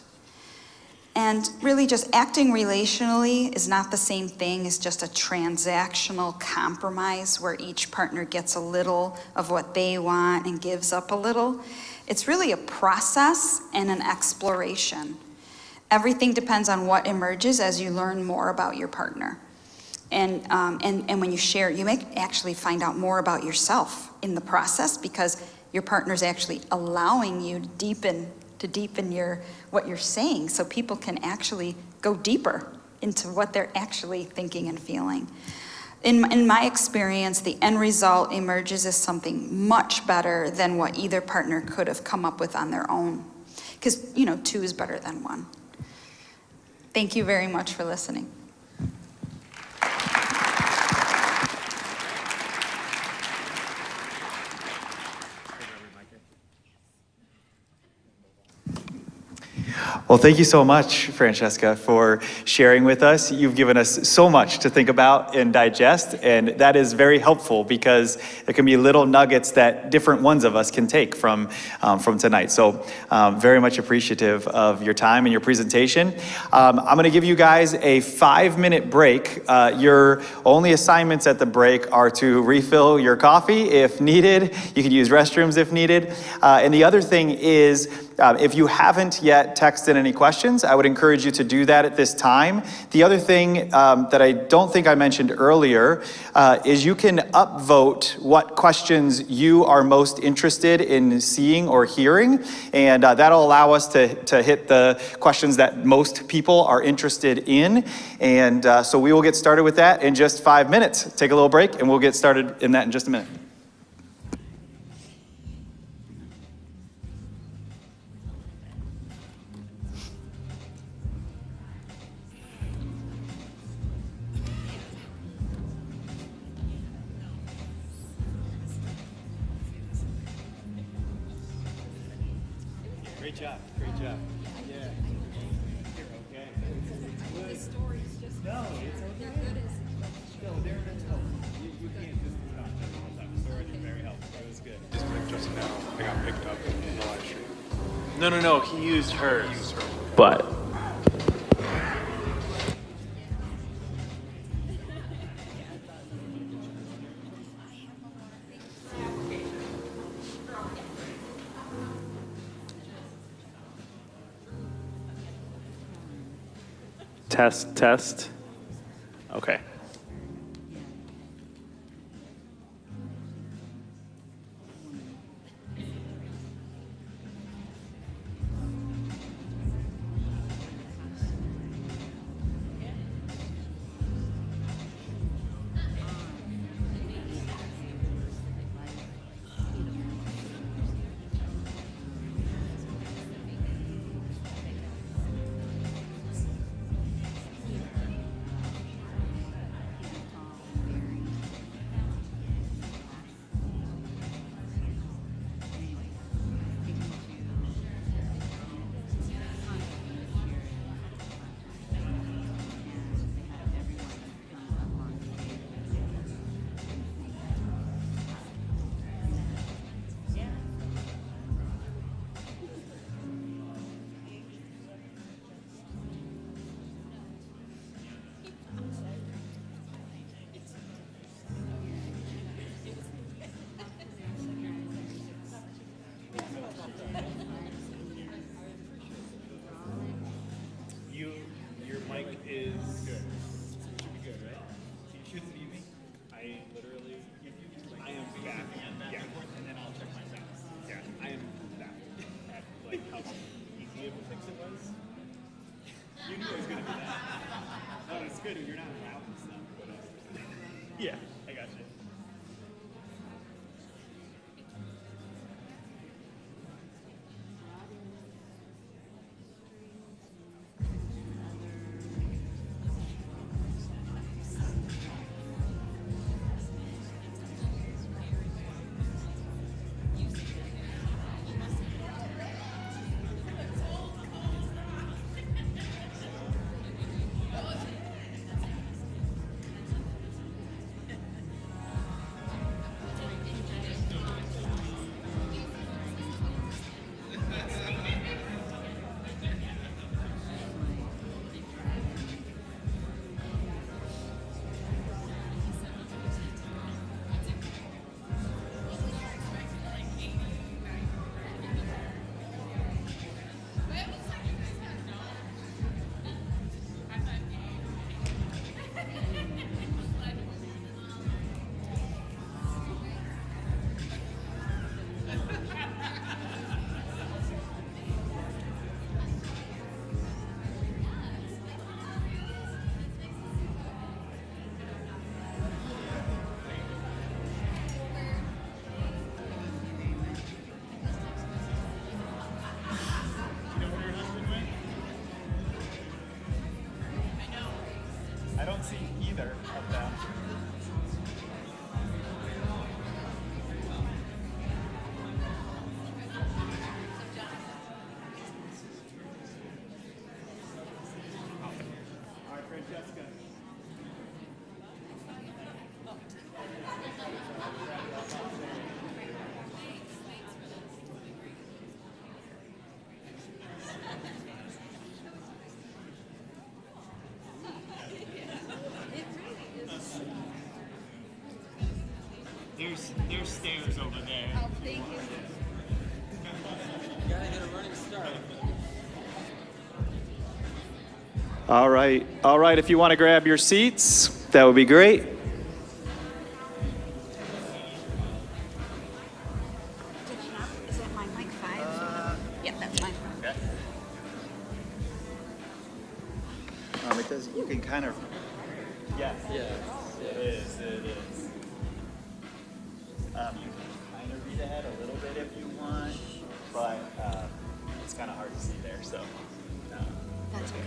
S7: And really just acting relationally is not the same thing as just a transactional compromise where each partner gets a little of what they want and gives up a little. It's really a process and an exploration. Everything depends on what emerges as you learn more about your partner. And when you share, you may actually find out more about yourself in the process because your partner's actually allowing you to deepen what you're saying, so people can actually go deeper into what they're actually thinking and feeling. In my experience, the end result emerges as something much better than what either partner could have come up with on their own. Because, 2 is better than 1. Thank you very much for listening.
S8: Well, thank you so much, Francesca, for sharing with us. You've given us so much to think about and digest, and that is very helpful because there can be little nuggets that different ones of us can take from tonight. So very much appreciative of your time and your presentation. I'm going to give you guys a 5-minute break. Your only assignments at the break are to refill your coffee if needed. You can use restrooms if needed. And the other thing is, if you haven't yet texted any questions, I would encourage you to do that at this time. The other thing that I don't think I mentioned earlier is you can upvote what questions you are most interested in seeing or hearing, and that'll allow us to hit the questions that most people are interested in. And so we will get started with that in just 5 minutes. Take a little break, and we'll get started in that in just a minute.
S6: Great job. Great job. Yeah. You're okay.
S5: The stories just.
S6: No, it's okay.
S5: They're good as.
S6: No, they're helpful. You can't just stop them all the time. Stories are very helpful. That was good.
S3: Just now, I got picked up in the live stream.
S9: No, he used hers.
S4: But test. Okay.
S6: Your mic is good. Should be good, right? You shouldn't need me. I literally, I am baffled. Yeah, and then I'll check my sounds. Yeah, I am baffled at like how easy of a fix it was. You knew it was gonna be that. Oh, it's good. You're not loud and stuff, but yeah, I got you. I don't see either of them. All right, Francesca. There's stairs over there.
S5: Oh, thank you.
S9: Gotta hit a running start.
S8: All right, if you want to grab your seats, that would be great.
S7: Is that my mic 5? Yeah, that's mine.
S8: It does, you can kind of,
S6: Yes.
S9: Yeah.
S6: It is. It is.
S8: you can kind of read ahead a little bit if you want, but it's kind of hard to see there, so.
S7: That's okay.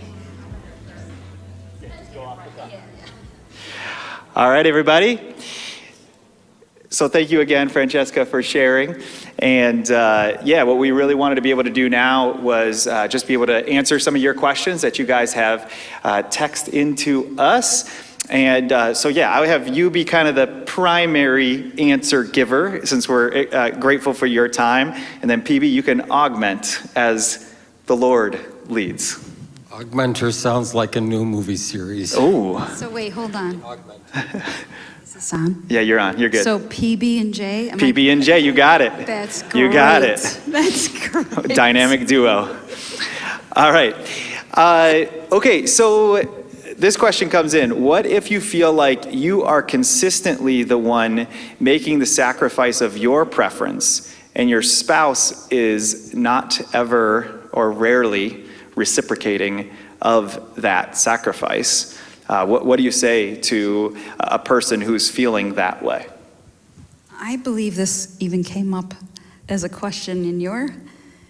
S8: Yeah, just go off the top. All right, everybody. So thank you again, Francesca, for sharing. And yeah, what we really wanted to be able to do now was just be able to answer some of your questions that you guys have text into us. And so yeah, I would have you be kind of the primary answer giver since we're grateful for your time. And then PB, you can augment as the Lord leads.
S10: Augmenter sounds like a new movie series.
S8: Oh.
S7: So wait, hold on. Is this on?
S8: Yeah, you're on. You're good.
S7: So PB and J?
S8: PB and J, you got it.
S7: That's great.
S8: You got it.
S7: That's great.
S8: Dynamic duo. All right. Okay, so this question comes in. What if you feel like you are consistently the one making the sacrifice of your preference and your spouse is not ever or rarely reciprocating of that sacrifice? What do you say to a person who's feeling that way?
S7: I believe this even came up as a question in your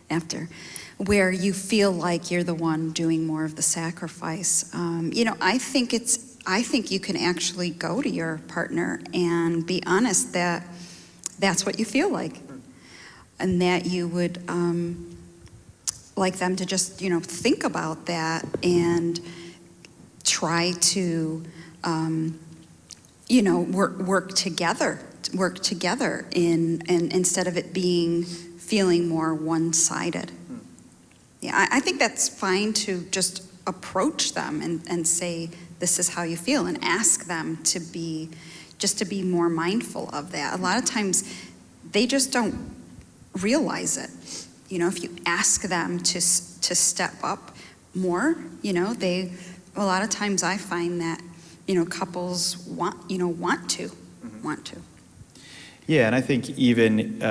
S7: after, where you feel like you're the one doing more of the sacrifice. I think you can actually go to your partner and be honest that that's what you feel like, and that you would like them to just, think about that and try to, work together in, and instead of it being feeling more one-sided. Yeah, I think that's fine to just approach them and say, this is how you feel, and ask them to be more mindful of that. A lot of times they just don't realize it. If you ask them to step up more, a lot of times I find that, couples want to.
S8: Yeah, and I think even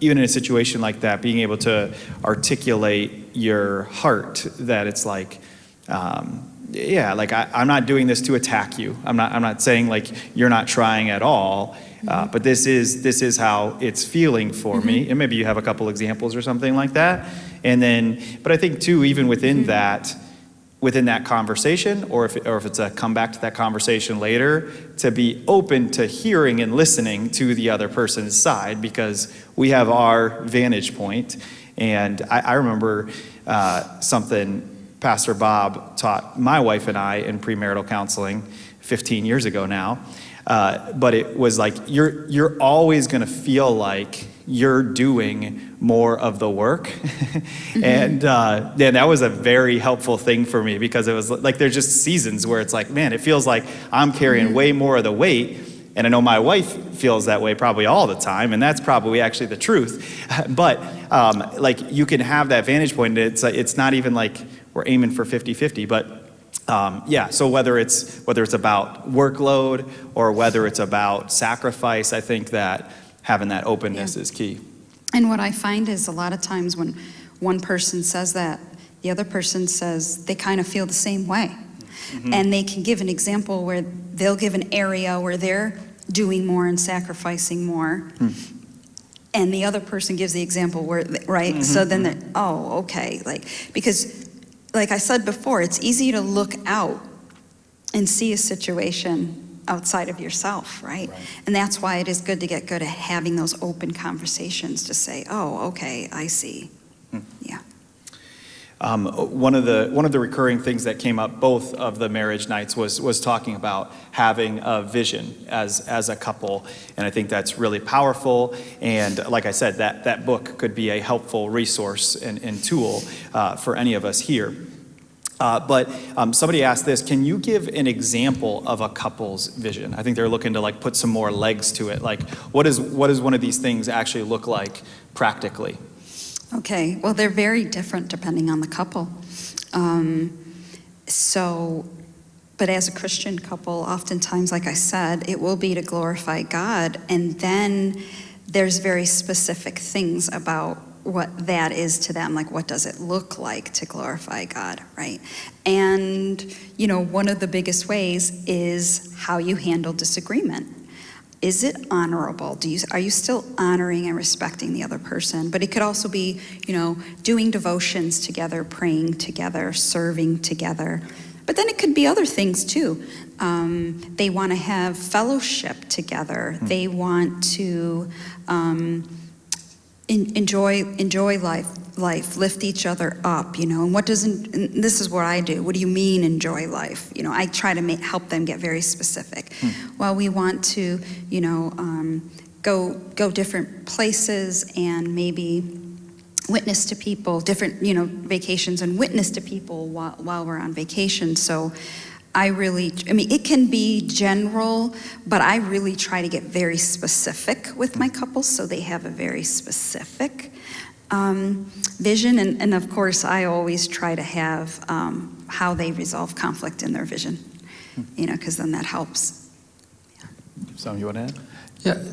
S8: in a situation like that, being able to articulate your heart, that it's like, I'm not doing this to attack you. I'm not saying like you're not trying at all, but this is how it's feeling for me. And maybe you have a couple examples or something like that. And then, but I think too, even within that conversation, or if it's a come back to that conversation later, to be open to hearing and listening to the other person's side, because we have our vantage point. And I remember something Pastor Bob taught my wife and I in premarital counseling 15 years ago now. But it was like, you're always going to feel like you're doing more of the work. And that was a very helpful thing for me, because it was like, there's just seasons where it's like, man, it feels like I'm carrying way more of the weight. And I know my wife feels that way probably all the time, and that's probably actually the truth. But like, you can have that vantage point. It's not even like we're aiming for 50-50, but so whether it's about workload or whether it's about sacrifice, I think that having that openness is key.
S7: And what I find is a lot of times when one person says that, the other person says they kind of feel the same way. And they can give an example where they'll give an area where they're doing more and sacrificing more. And the other person gives the example where, right? So then they're, oh, okay. Because like I said before, it's easy to look out and see a situation outside of yourself, right? And that's why it is good to get good at having those open conversations to say, oh, okay, I see. Yeah.
S8: One of the recurring things that came up both of the marriage nights was talking about having a vision as a couple, and I think that's really powerful. And like I said, that book could be a helpful resource and tool for any of us here. But somebody asked this: can you give an example of a couple's vision? I think they're looking to like put some more legs to it. Like, what does one of these things actually look like practically?
S7: Okay, well, they're very different depending on the couple. But as a Christian couple, oftentimes, like I said, it will be to glorify God. And then there's very specific things about what that is to them. Like, what does it look like to glorify God, right? And, one of the biggest ways is how you handle disagreement. Is it honorable? Are you still honoring and respecting the other person? But it could also be, doing devotions together, praying together, serving together. But then it could be other things too. They want to have fellowship together. They want to, enjoy life, lift each other up, and and this is what I do. What do you mean enjoy life? I try to help them get very specific. Well, we want to, go different places and maybe witness to people, different, vacations, and witness to people while we're on vacation. So it can be general, but I really try to get very specific with my couples so they have a very specific vision. And of course, I always try to have how they resolve conflict in their vision, because then that helps.
S8: Something you want to add?
S10: Yeah,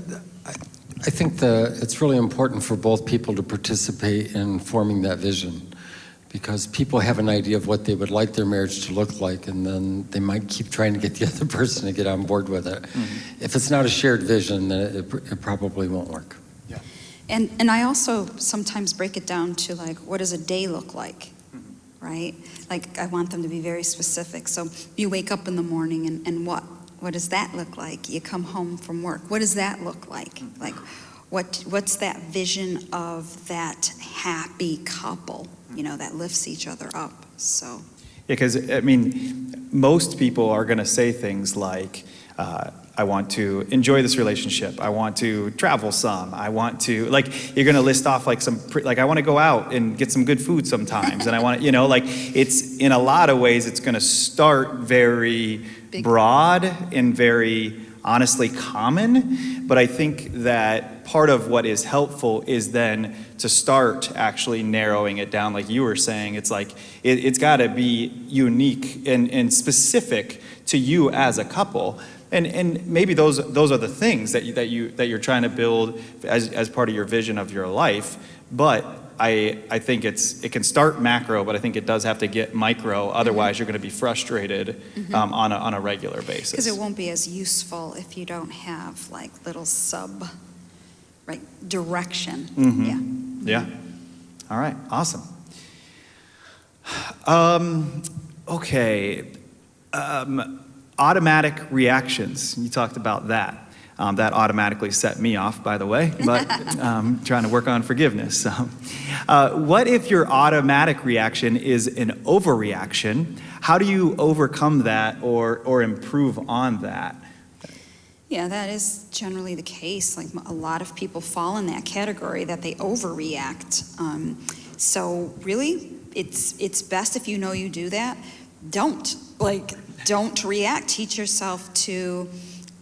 S10: I think it's really important for both people to participate in forming that vision, because people have an idea of what they would like their marriage to look like, and then they might keep trying to get the other person to get on board with it. If it's not a shared vision, then it probably won't work.
S8: Yeah.
S7: And I also sometimes break it down to what does a day look like, right? I want them to be very specific. So you wake up in the morning and what? What does that look like? You come home from work. What does that look like? What's that vision of that happy couple, that lifts each other up? So.
S8: Yeah, because, most people are going to say things like, I want to enjoy this relationship. I want to travel some. I want to, you're going to list off I want to go out and get some good food sometimes. And I want to, it's, in a lot of ways, it's going to start very broad and very honestly common. But I think that part of what is helpful is then to start actually narrowing it down, like you were saying. It's it's got to be unique and specific to you as a couple. And maybe those are the things that you're trying to build as part of your vision of your life. But I think it can start macro, but I think it does have to get micro. Otherwise, you're going to be frustrated on a regular basis.
S7: Because it won't be as useful if you don't have little direction.
S8: Yeah. All right. Awesome. Okay. Automatic reactions. You talked about that. That automatically set me off, by the way, but trying to work on forgiveness. What if your automatic reaction is an overreaction? How do you overcome that or improve on that?
S7: Yeah, that is generally the case. A lot of people fall in that category that they overreact. So really, it's best if you know you do that. Don't react. Teach yourself to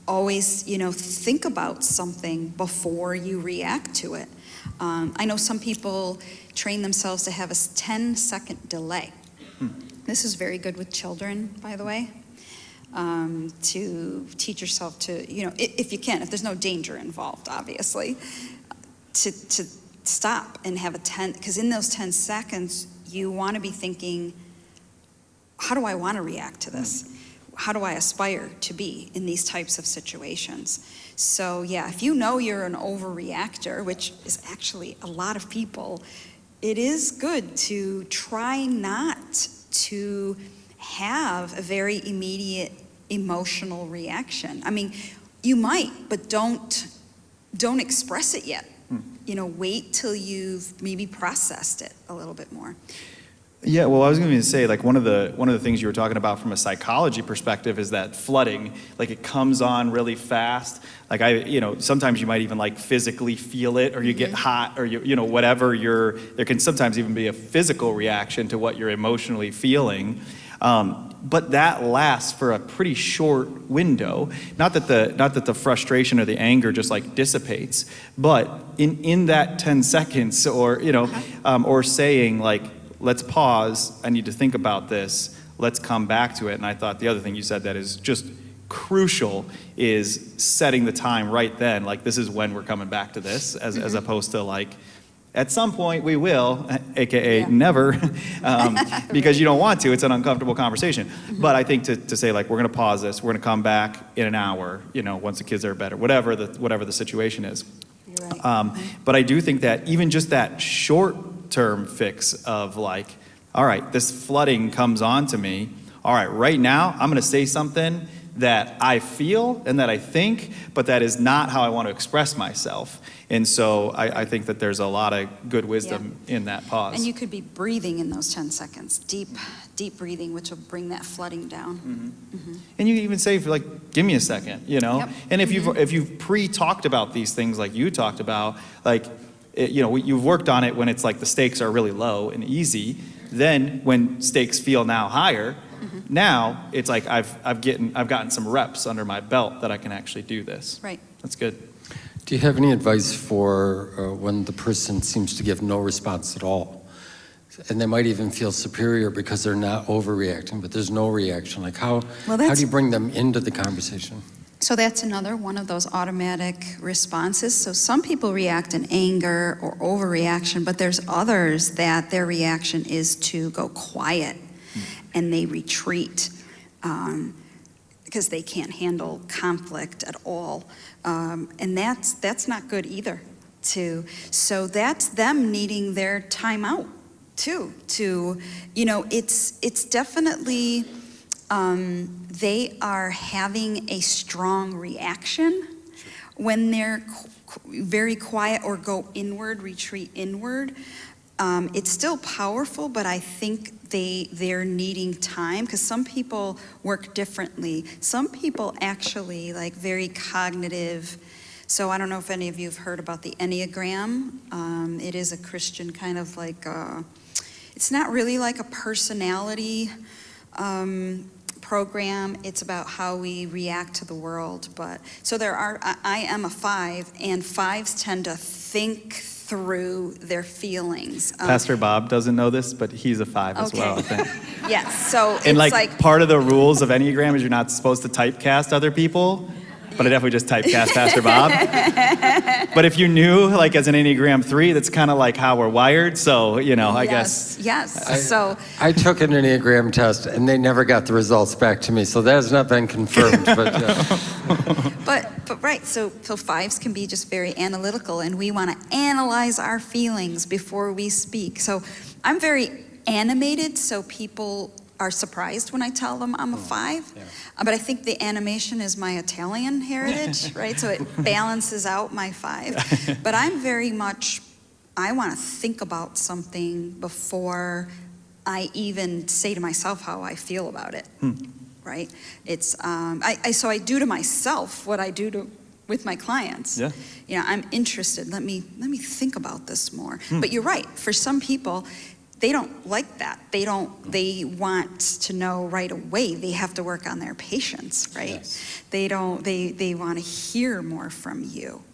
S7: always, think about something before you react to it. I know some people train themselves to have a 10-second delay. This is very good with children, by the way, to teach yourself to, if you can, if there's no danger involved, obviously, to stop and have because in those 10 seconds, you want to be thinking, how do I want to react to this? How do I aspire to be in these types of situations? So yeah, if you know you're an overreactor, which is actually a lot of people, it is good to try not to have a very immediate emotional reaction. You might, but don't express it yet. Wait till you've maybe processed it a little bit more.
S8: Yeah, well, I was going to say, one of the things you were talking about from a psychology perspective is that flooding, it comes on really fast. Sometimes you might even physically feel it, or you get hot, or whatever. There can sometimes even be a physical reaction to what you're emotionally feeling. But that lasts for a pretty short window. Not that the frustration or the anger just dissipates, but in that 10 seconds, or saying let's pause, I need to think about this, let's come back to it. And I thought the other thing you said that is just crucial is setting the time right then, this is when we're coming back to this, as opposed to at some point we will, AKA never, because you don't want to, it's an uncomfortable conversation. But I think to say we're gonna pause this, we're gonna come back in an hour, once the kids are better, whatever the situation is.
S7: You're right.
S8: But I do think that even just that short-term fix of all right, this flooding comes on to me. All right, right now I'm going to say something that I feel and that I think, but that is not how I want to express myself. And so I think that there's a lot of good wisdom in that pause.
S7: And you could be breathing in those 10 seconds, deep breathing, which will bring that flooding down.
S8: And you even say, like, give me a second, you know?
S7: Yep.
S8: And if you've pre-talked about these things like you talked about, like, you've worked on it when it's like the stakes are really low and easy. Then when stakes feel now higher, now it's like I've gotten some reps under my belt that I can actually do this.
S7: Right.
S8: That's good.
S10: Do you have any advice for when the person seems to give no response at all? And they might even feel superior because they're not overreacting, but there's no reaction. Like how do you bring them into the conversation?
S7: So that's another one of those automatic responses. So some people react in anger or overreaction, but there's others that their reaction is to go quiet and they retreat because they can't handle conflict at all. And that's not good either. So that's them needing their time out too. It's definitely they are having a strong reaction when they're very quiet or go inward, retreat inward. It's still powerful, but I think they're needing time because some people work differently. Some people actually like very cognitive. So I don't know if any of you have heard about the Enneagram. It is a Christian kind of like, it's not really like a personality program. It's about how we react to the world. But so I am a 5, and 5s tend to think through their feelings.
S8: Pastor Bob doesn't know this, but he's a 5 as well, I think.
S7: Yes, so it's
S8: And like part of the rules of Enneagram is you're not supposed to typecast other people, but I definitely just typecast Pastor Bob. But if you knew, like as an Enneagram 3, that's kind of like how we're wired, so, I guess.
S7: Yes,
S10: I took an Enneagram test and they never got the results back to me, so that has not been confirmed.
S7: But right, so 5s can be just very analytical, and we want to analyze our feelings before we speak. So I'm very animated, so people are surprised when I tell them I'm a 5. Yeah. But I think the animation is my Italian heritage, right? So it balances out my 5. But I'm very much, I want to think about something before I even say to myself how I feel about it, right? It's, so I do to myself what I do with my clients. Yeah. I'm interested. Let me think about this more. But you're right. For some people, they don't like that. They want to know right away. They have to work on their patience, right? Yes. They want to hear more from you.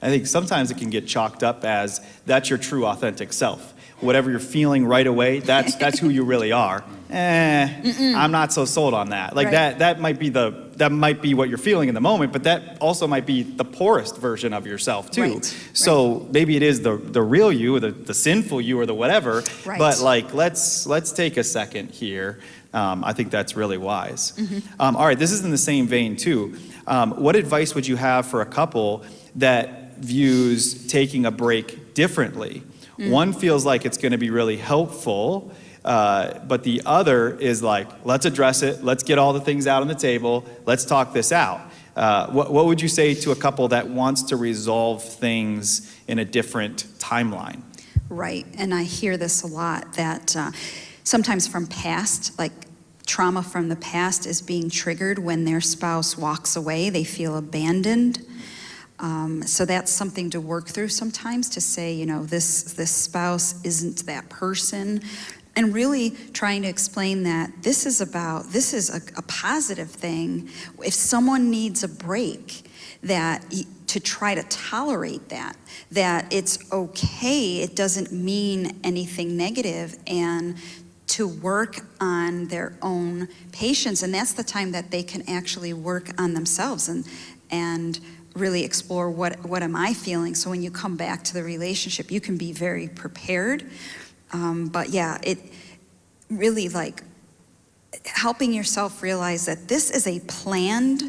S8: I think sometimes it can get chalked up as that's your true authentic self. Whatever you're feeling right away, that's who you really are. I'm not so sold on that. Like right. that might be what you're feeling in the moment, but that also might be the poorest version of yourself too. Right. So maybe it is the real you, or the sinful you, or the whatever. Right. But like let's take a second here. I think that's really wise. All right, this is in the same vein too. What advice would you have for a couple that views taking a break differently? One feels like it's going to be really helpful, but the other is like, let's address it. Let's get all the things out on the table. Let's talk this out. What would you say to a couple that wants to resolve things in a different timeline?
S7: Right, and I hear this a lot, that sometimes from past, like trauma from the past is being triggered when their spouse walks away. They feel abandoned. So that's something to work through sometimes, to say, this spouse isn't that person, and really trying to explain that this is a positive thing. If someone needs a break, to try to tolerate that it's okay, it doesn't mean anything negative, and to work on their own patience. And that's the time that they can actually work on themselves and really explore what am I feeling. So when you come back to the relationship, you can be very prepared. But yeah, it really like helping yourself realize that this is a planned,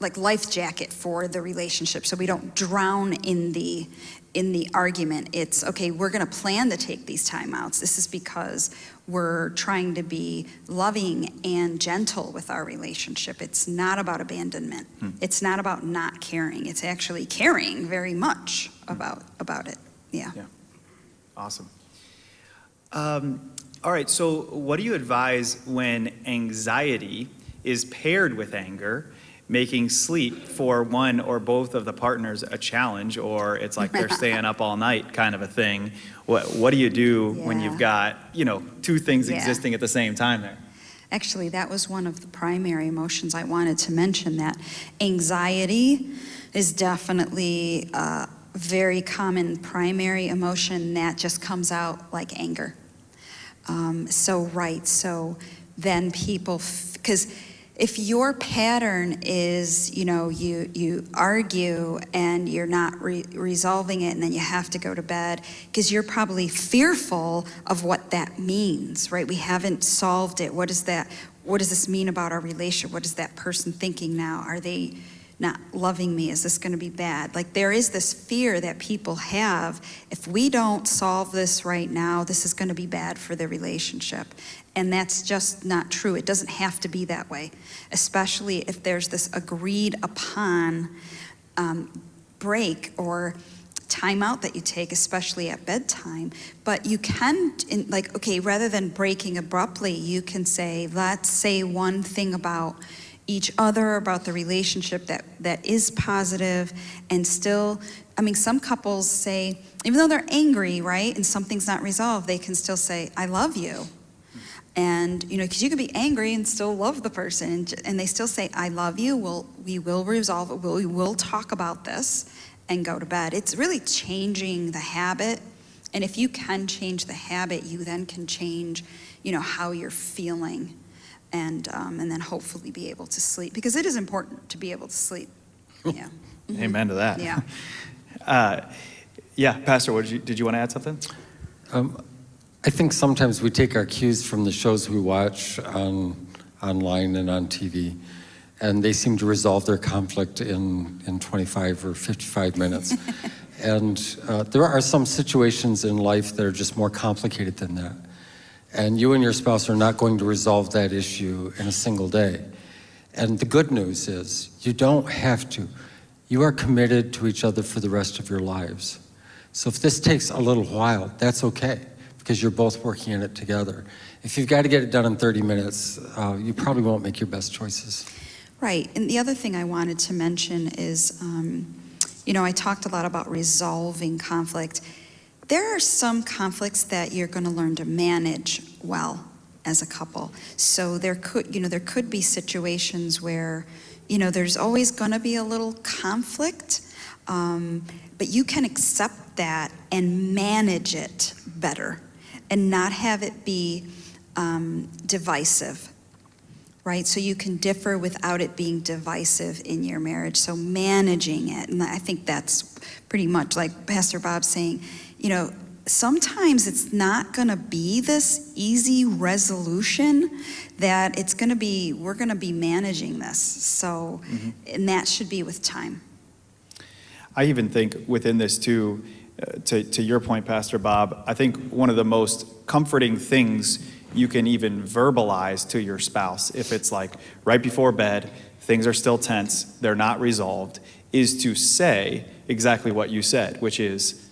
S7: like life jacket for the relationship, so we don't drown in the argument. It's okay, we're going to plan to take these timeouts. This is because we're trying to be loving and gentle with our relationship. It's not about abandonment. It's not about not caring. It's actually caring very much about it. Yeah.
S8: Awesome. All right, so what do you advise when anxiety is paired with anger, making sleep for one or both of the partners a challenge, or it's like they're staying up all night kind of a thing? What do you do when you've got, two things existing at the same time there?
S7: Actually, that was one of the primary emotions I wanted to mention, that anxiety is definitely a very common primary emotion that just comes out like anger. So then people, because if your pattern is, you argue and you're not resolving it, and then you have to go to bed, because you're probably fearful of what that means, right? We haven't solved it. What does this mean about our relationship? What is that person thinking now? Are they not loving me? Is this going to be bad? Like, there is this fear that people have. If we don't solve this right now, this is going to be bad for the relationship. And that's just not true. It doesn't have to be that way, especially if there's this agreed upon break or timeout that you take, especially at bedtime. But you can, rather than breaking abruptly, you can say, let's say one thing about each other, about the relationship that is positive, and still, some couples say, even though they're angry, right, and something's not resolved, they can still say, I love you. And, because you can be angry and still love the person, and they still say, I love you, we will resolve it, we will talk about this, and go to bed. It's really changing the habit, and if you can change the habit, you then can change, how you're feeling, and then hopefully be able to sleep, because it is important to be able to sleep. Yeah.
S8: Amen to that.
S7: Yeah.
S8: Pastor, did you want to add something?
S10: I think sometimes we take our cues from the shows we watch online and on TV, and they seem to resolve their conflict in 25 or 55 minutes. And there are some situations in life that are just more complicated than that. And you and your spouse are not going to resolve that issue in a single day. And the good news is you don't have to. You are committed to each other for the rest of your lives. So if this takes a little while, that's okay, because you're both working in it together. If you've got to get it done in 30 minutes, you probably won't make your best choices.
S7: Right, and the other thing I wanted to mention is, I talked a lot about resolving conflict. There are some conflicts that you're going to learn to manage well as a couple. So there could be situations where, there's always going to be a little conflict, but you can accept that and manage it better and not have it be divisive, right? So you can differ without it being divisive in your marriage. So managing it, and I think that's pretty much like Pastor Bob saying, sometimes it's not going to be this easy resolution that we're going to be managing this. So, and that should be with time.
S8: I even think within this too, to your point, Pastor Bob, I think one of the most comforting things you can even verbalize to your spouse, if it's like right before bed, things are still tense, they're not resolved, is to say exactly what you said, which is,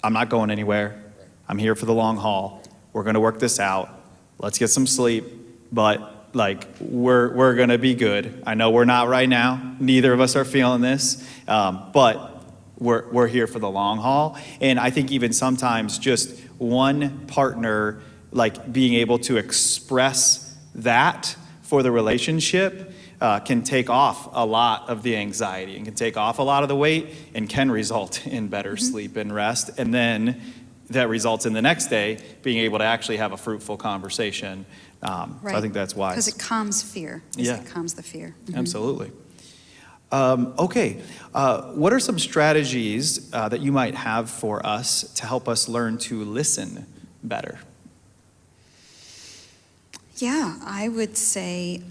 S8: I'm not going anywhere. I'm here for the long haul. We're going to work this out. Let's get some sleep, but we're going to be good. I know we're not right now. Neither of us are feeling this, but we're here for the long haul. And I think even sometimes just one partner being able to express that for the relationship can take off a lot of the anxiety and can take off a lot of the weight and can result in better sleep and rest. And then that results in the next day being able to actually have a fruitful conversation.
S7: Right.
S8: So I think that's wise.
S7: Because it calms fear.
S8: Yeah.
S7: It calms the fear.
S8: Absolutely. Okay. What are some strategies that you might have for us to help us learn to listen better?
S7: Yeah, I would say,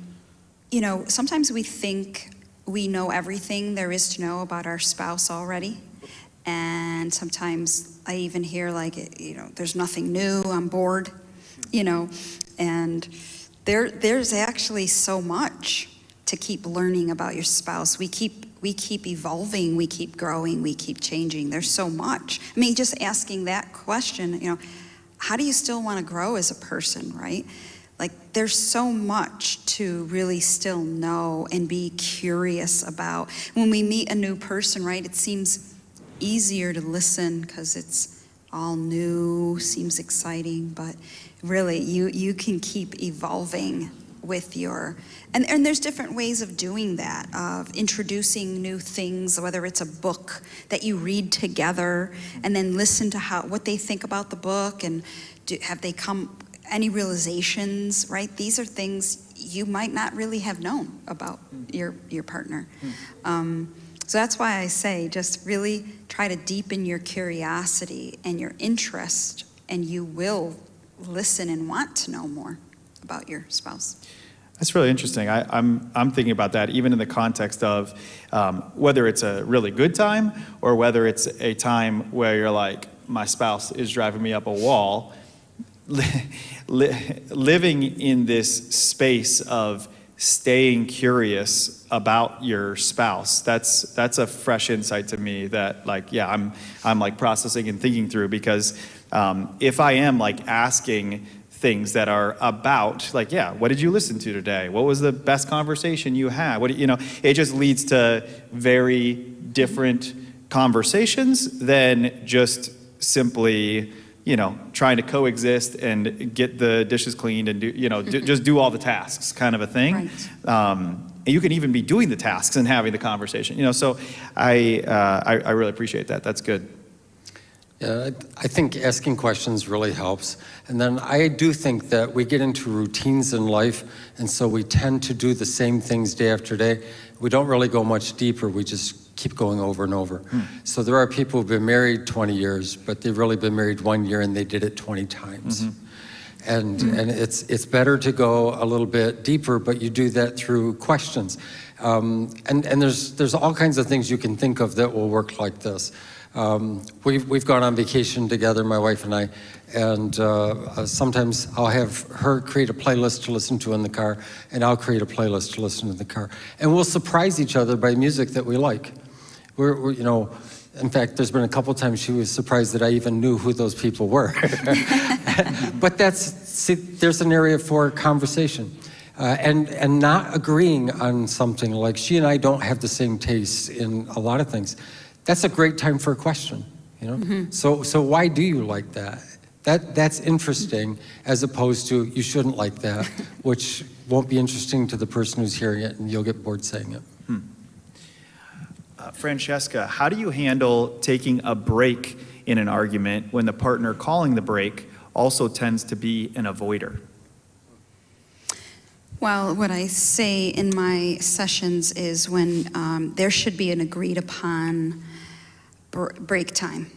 S7: sometimes we think we know everything there is to know about our spouse already. And sometimes I even hear like, you know, there's nothing new, I'm bored, you know, and there's actually so much to keep learning about your spouse. We keep evolving, we keep growing, we keep changing. There's so much. I mean, just asking that question, you know, how do you still want to grow as a person, right? Like, there's so much to really still know and be curious about. When we meet a new person, right, it seems easier to listen because it's all new, seems exciting, but really, you can keep evolving with your, and there's different ways of doing that, of introducing new things, whether it's a book that you read together and then listen to what they think about the book, and have they come any realizations, right? These are things you might not really have known about your partner. So that's why I say just really try to deepen your curiosity and your interest, and you will listen and want to know more about your spouse.
S8: That's really interesting. I'm thinking about that even in the context of whether it's a really good time or whether it's a time where you're like, my spouse is driving me up a wall. Living in this space of staying curious about your spouse, that's a fresh insight to me that, like, yeah, I'm like processing and thinking through, because if I am like asking things that are about, like, yeah, what did you listen to today? What was the best conversation you had? It just leads to very different conversations than just simply, trying to coexist and get the dishes cleaned and just do all the tasks, kind of a thing.
S7: Right.
S8: And you can even be doing the tasks and having the conversation. So I really appreciate that. That's good.
S10: Yeah, I think asking questions really helps. And then I do think that we get into routines in life, and so we tend to do the same things day after day. We don't really go much deeper. We just keep going over and over. So there are people who've been married 20 years, but they've really been married 1 year and they did it 20 times. And it's better to go a little bit deeper, but you do that through questions. And there's all kinds of things you can think of that will work like this. We've gone on vacation together, my wife and I, and sometimes I'll have her create a playlist to listen to in the car, and I'll create a playlist to listen to in the car. And we'll surprise each other by music that we like. We're in fact, there's been a couple times she was surprised that I even knew who those people were. But there's an area for conversation. And not agreeing on something, like she and I don't have the same tastes in a lot of things. That's a great time for a question, So why do you like that? That's interesting, as opposed to you shouldn't like that, which won't be interesting to the person who's hearing it, and you'll get bored saying it.
S8: Francesca, how do you handle taking a break in an argument when the partner calling the break also tends to be an avoider?
S7: Well, what I say in my sessions is when there should be an agreed upon break time.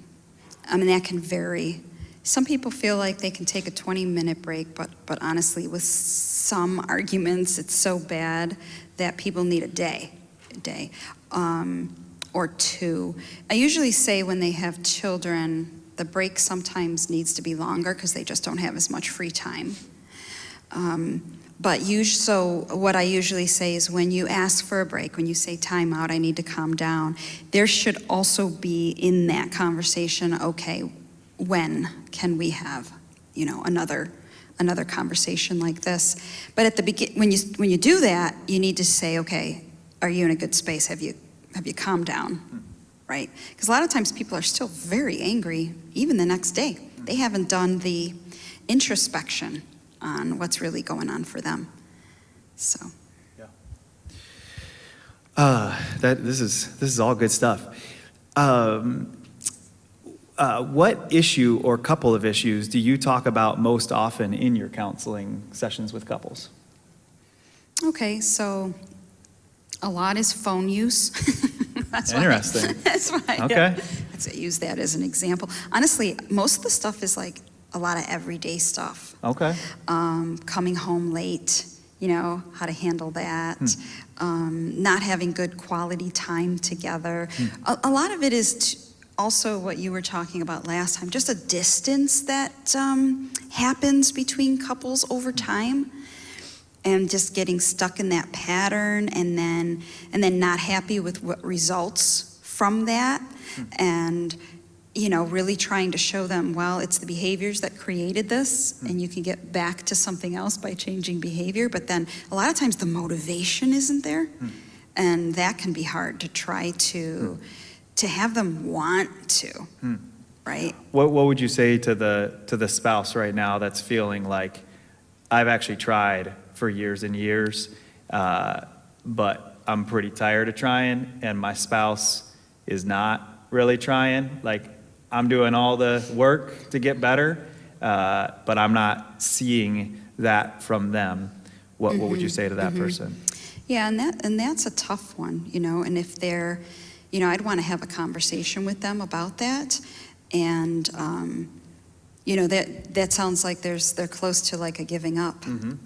S7: I mean, that can vary. Some people feel like they can take a 20-minute break, but honestly, with some arguments, it's so bad that people need a day or two. I usually say when they have children, the break sometimes needs to be longer because they just don't have as much free time. So what I usually say is when you ask for a break, when you say time out, I need to calm down, there should also be in that conversation, okay, when can we have, another conversation like this? But at the when you do that, you need to say, okay, are you in a good space? Have you calmed down, right? Because a lot of times people are still very angry, even the next day. They haven't done the introspection on what's really going on for them. So.
S8: This is all good stuff. What issue or couple of issues do you talk about most often in your counseling sessions with couples?
S7: Okay, so a lot is phone use.
S8: Interesting.
S7: That's why.
S8: Okay.
S7: I use that as an example. Honestly, most of the stuff is like a lot of everyday stuff.
S8: Okay.
S7: Coming home late, how to handle that. not having good quality time together. A lot of it is also what you were talking about last time, just a distance that happens between couples over time, and just getting stuck in that pattern, and then not happy with what results from that, and really trying to show them, well, it's the behaviors that created this, and you can get back to something else by changing behavior. But then a lot of times the motivation isn't there, and that can be hard to try to have them want to, right?
S8: What would you say to the spouse right now that's feeling like, I've actually tried for years and years, but I'm pretty tired of trying, and my spouse is not really trying? Like, I'm doing all the work to get better, but I'm not seeing that from them. What would you say to that person?
S7: Yeah, and that's a tough one, and if they're, I'd want to have a conversation with them about that, and that sounds like they're close to like a giving up, and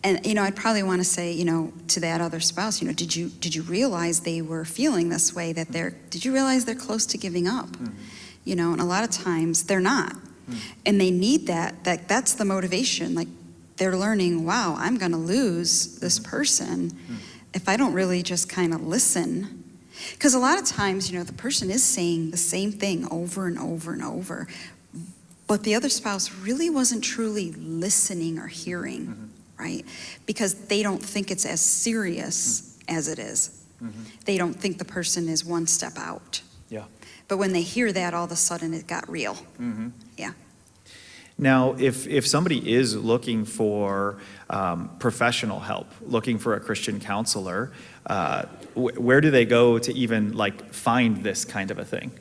S7: I'd probably want to say, to that other spouse, did you realize they were feeling this way, did you realize they're close to giving up? And a lot of times they're not, and they need that's the motivation. Like, they're learning, wow, I'm going to lose this person if I don't really just kind of listen. Because a lot of times, the person is saying the same thing over and over and over, but the other spouse really wasn't truly listening or hearing, right? Because they don't think it's as serious as it is. They don't think the person is one step out.
S8: Yeah.
S7: But when they hear that, all of a sudden it got real. Yeah.
S8: Now, if somebody is looking for professional help, looking for a Christian counselor, where do they go to even find this kind of a thing?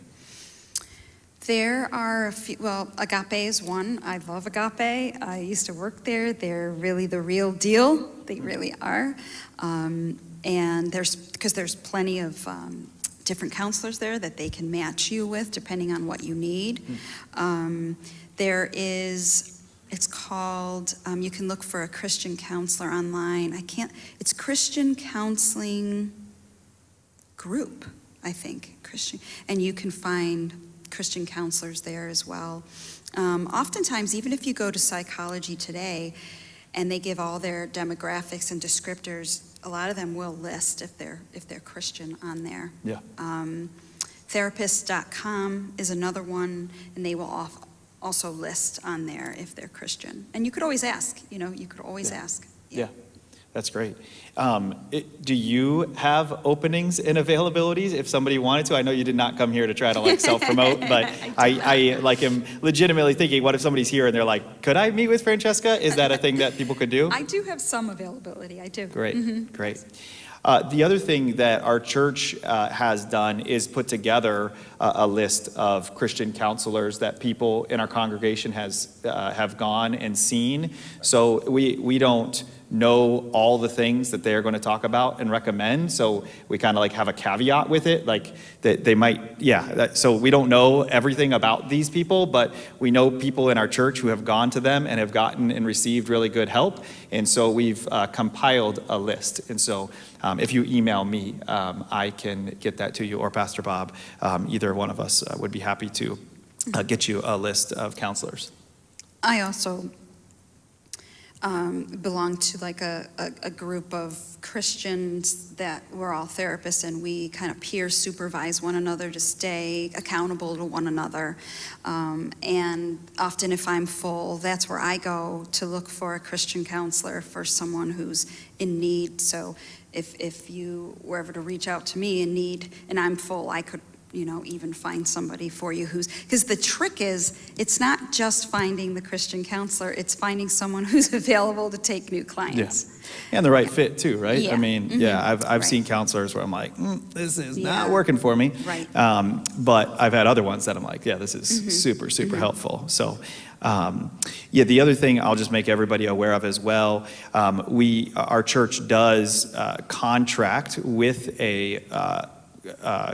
S7: There are a few, Agape is one. I love Agape. I used to work there. They're really the real deal. They really are. And there's plenty of different counselors there that they can match you with depending on what you need. It's called, you can look for a Christian counselor online. It's Christian Counseling Group, I think, Christian. And you can find Christian counselors there as well. Oftentimes, even if you go to Psychology Today and they give all their demographics and descriptors, a lot of them will list if they're Christian on there.
S8: Yeah.
S7: Therapist.com is another one, and they will also list on there if they're Christian. And you could always ask, you could always ask.
S8: Yeah, that's great. Do you have openings and availabilities if somebody wanted to? I know you did not come here to try to self-promote, but I am legitimately thinking, what if somebody's here and they're like, could I meet with Francesca? Is that a thing that people could do?
S7: I do have some availability, I do.
S8: Great, great. The other thing that our church has done is put together a list of Christian counselors that people in our congregation have gone and seen. So we don't know all the things that they're going to talk about and recommend. So we kind of have a caveat with it, that they might, so we don't know everything about these people, but we know people in our church who have gone to them and have gotten and received really good help. And so we've compiled a list. And so if you email me, I can get that to you, or Pastor Bob. Either one of us would be happy to get you a list of counselors.
S7: I also belong to a group of Christians that we're all therapists, and we kind of peer supervise one another to stay accountable to one another. And often if I'm full, that's where I go to look for a Christian counselor for someone who's in need. So if you were ever to reach out to me in need and I'm full, I could even find somebody for you because the trick is, it's not just finding the Christian counselor, it's finding someone who's available to take new clients.
S8: Yeah. And the right fit too, right?
S7: Yeah.
S8: I mean, I've seen counselors where I'm like, this is not working for me.
S7: Right.
S8: But I've had other ones that I'm like, this is super, super helpful. So, the other thing I'll just make everybody aware of as well, our church does contract with a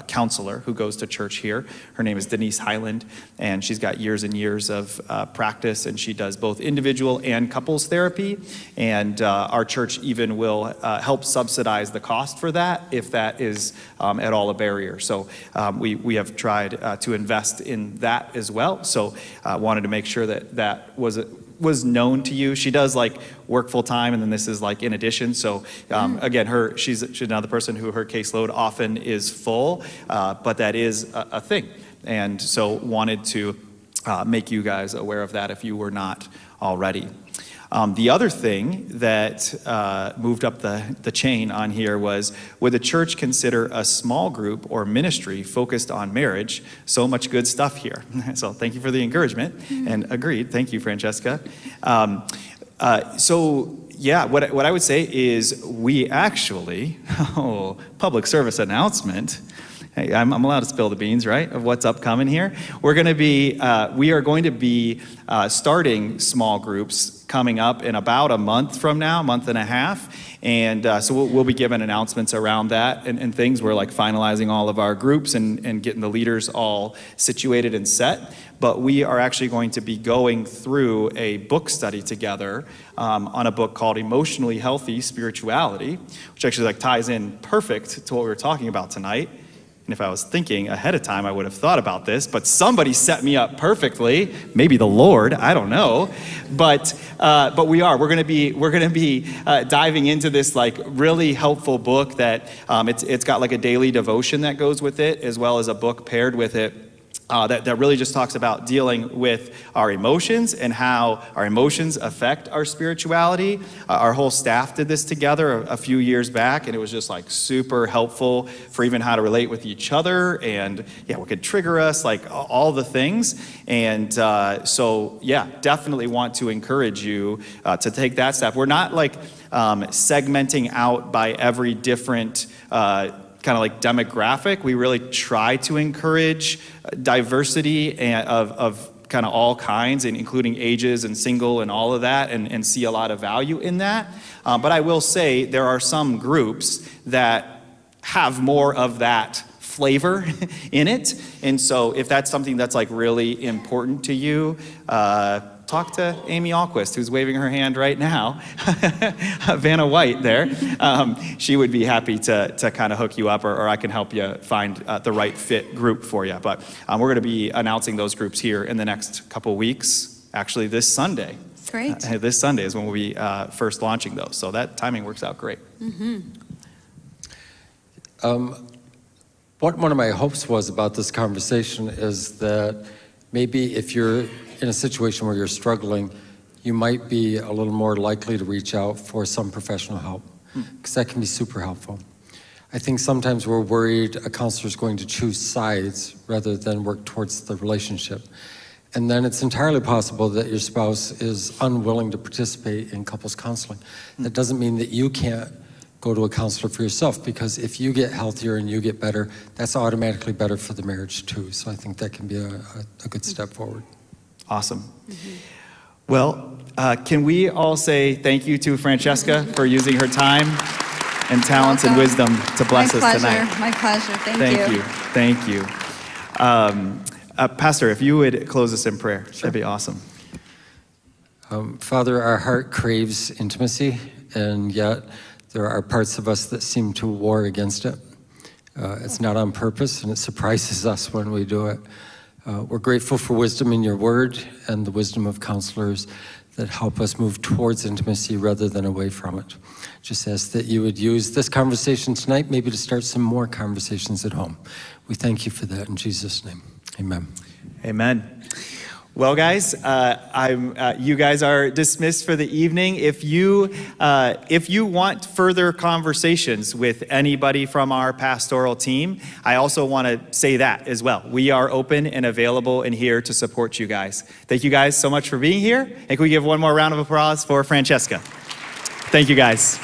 S8: counselor who goes to church here. Her name is Denise Highland, and she's got years and years of practice, and she does both individual and couples therapy. And our church even will help subsidize the cost for that if that is at all a barrier. So we have tried to invest in that as well. So wanted to make sure that that was known to you. She does like work full time, and then this is like in addition. So again, she's another person who her caseload often is full, but that is a thing. And so wanted to make you guys aware of that if you were not already. The other thing that moved up the chain on here was, would the church consider a small group or ministry focused on marriage? So much good stuff here. So thank you for the encouragement, and agreed. Thank you, Francesca. What I would say is we actually, public service announcement. Hey, I'm allowed to spill the beans, right, of what's upcoming here. We are going to be starting small groups coming up in about a month from now, month and a half. And so we'll be giving announcements around that and things. We're like finalizing all of our groups and getting the leaders all situated and set. But we are actually going to be going through a book study together on a book called Emotionally Healthy Spirituality, which actually like ties in perfect to what we were talking about tonight. And if I was thinking ahead of time, I would have thought about this, but somebody set me up perfectly. Maybe the Lord, I don't know. But we're going to be diving into this like really helpful book that it's got like a daily devotion that goes with it, as well as a book paired with it. That really just talks about dealing with our emotions and how our emotions affect our spirituality. Our whole staff did this together a few years back, and it was just like super helpful for even how to relate with each other and what could trigger us, like all the things. And definitely want to encourage you to take that step. We're not like segmenting out by every different kind of like demographic. We really try to encourage diversity of kind of all kinds, and including ages and single and all of that, and see a lot of value in that. But I will say there are some groups that have more of that flavor in it. And so if that's something that's like really important to you, talk to Amy Alquist, who's waving her hand right now, Vanna White there. She would be happy to kind of hook you up, or I can help you find the right fit group for you. But we're going to be announcing those groups here in the next couple weeks, actually this Sunday.
S7: Great.
S8: This Sunday is when we'll be first launching those. So that timing works out great.
S7: Mm-hmm.
S10: One of my hopes was about this conversation is that maybe if you're in a situation where you're struggling, you might be a little more likely to reach out for some professional help, because that can be super helpful. I think sometimes we're worried a counselor is going to choose sides rather than work towards the relationship. And then it's entirely possible that your spouse is unwilling to participate in couples counseling. That doesn't mean that you can't go to a counselor for yourself, because if you get healthier and you get better, that's automatically better for the marriage too. So I think that can be a good step forward.
S8: Awesome. Mm-hmm. Well, can we all say thank you to Francesca for using her time and talents and wisdom to bless us tonight?
S7: My pleasure. Thank you.
S8: Thank you. Pastor, if you would close us in prayer, that'd be awesome.
S10: Father, our heart craves intimacy, and yet there are parts of us that seem to war against it. It's not on purpose, and it surprises us when we do it. We're grateful for wisdom in your word and the wisdom of counselors that help us move towards intimacy rather than away from it. Just ask that you would use this conversation tonight maybe to start some more conversations at home. We thank you for that in Jesus' name. Amen.
S8: Amen. Well, guys, you guys are dismissed for the evening. If you want further conversations with anybody from our pastoral team, I also want to say that as well. We are open and available and here to support you guys. Thank you guys so much for being here. And can we give one more round of applause for Francesca? Thank you, guys.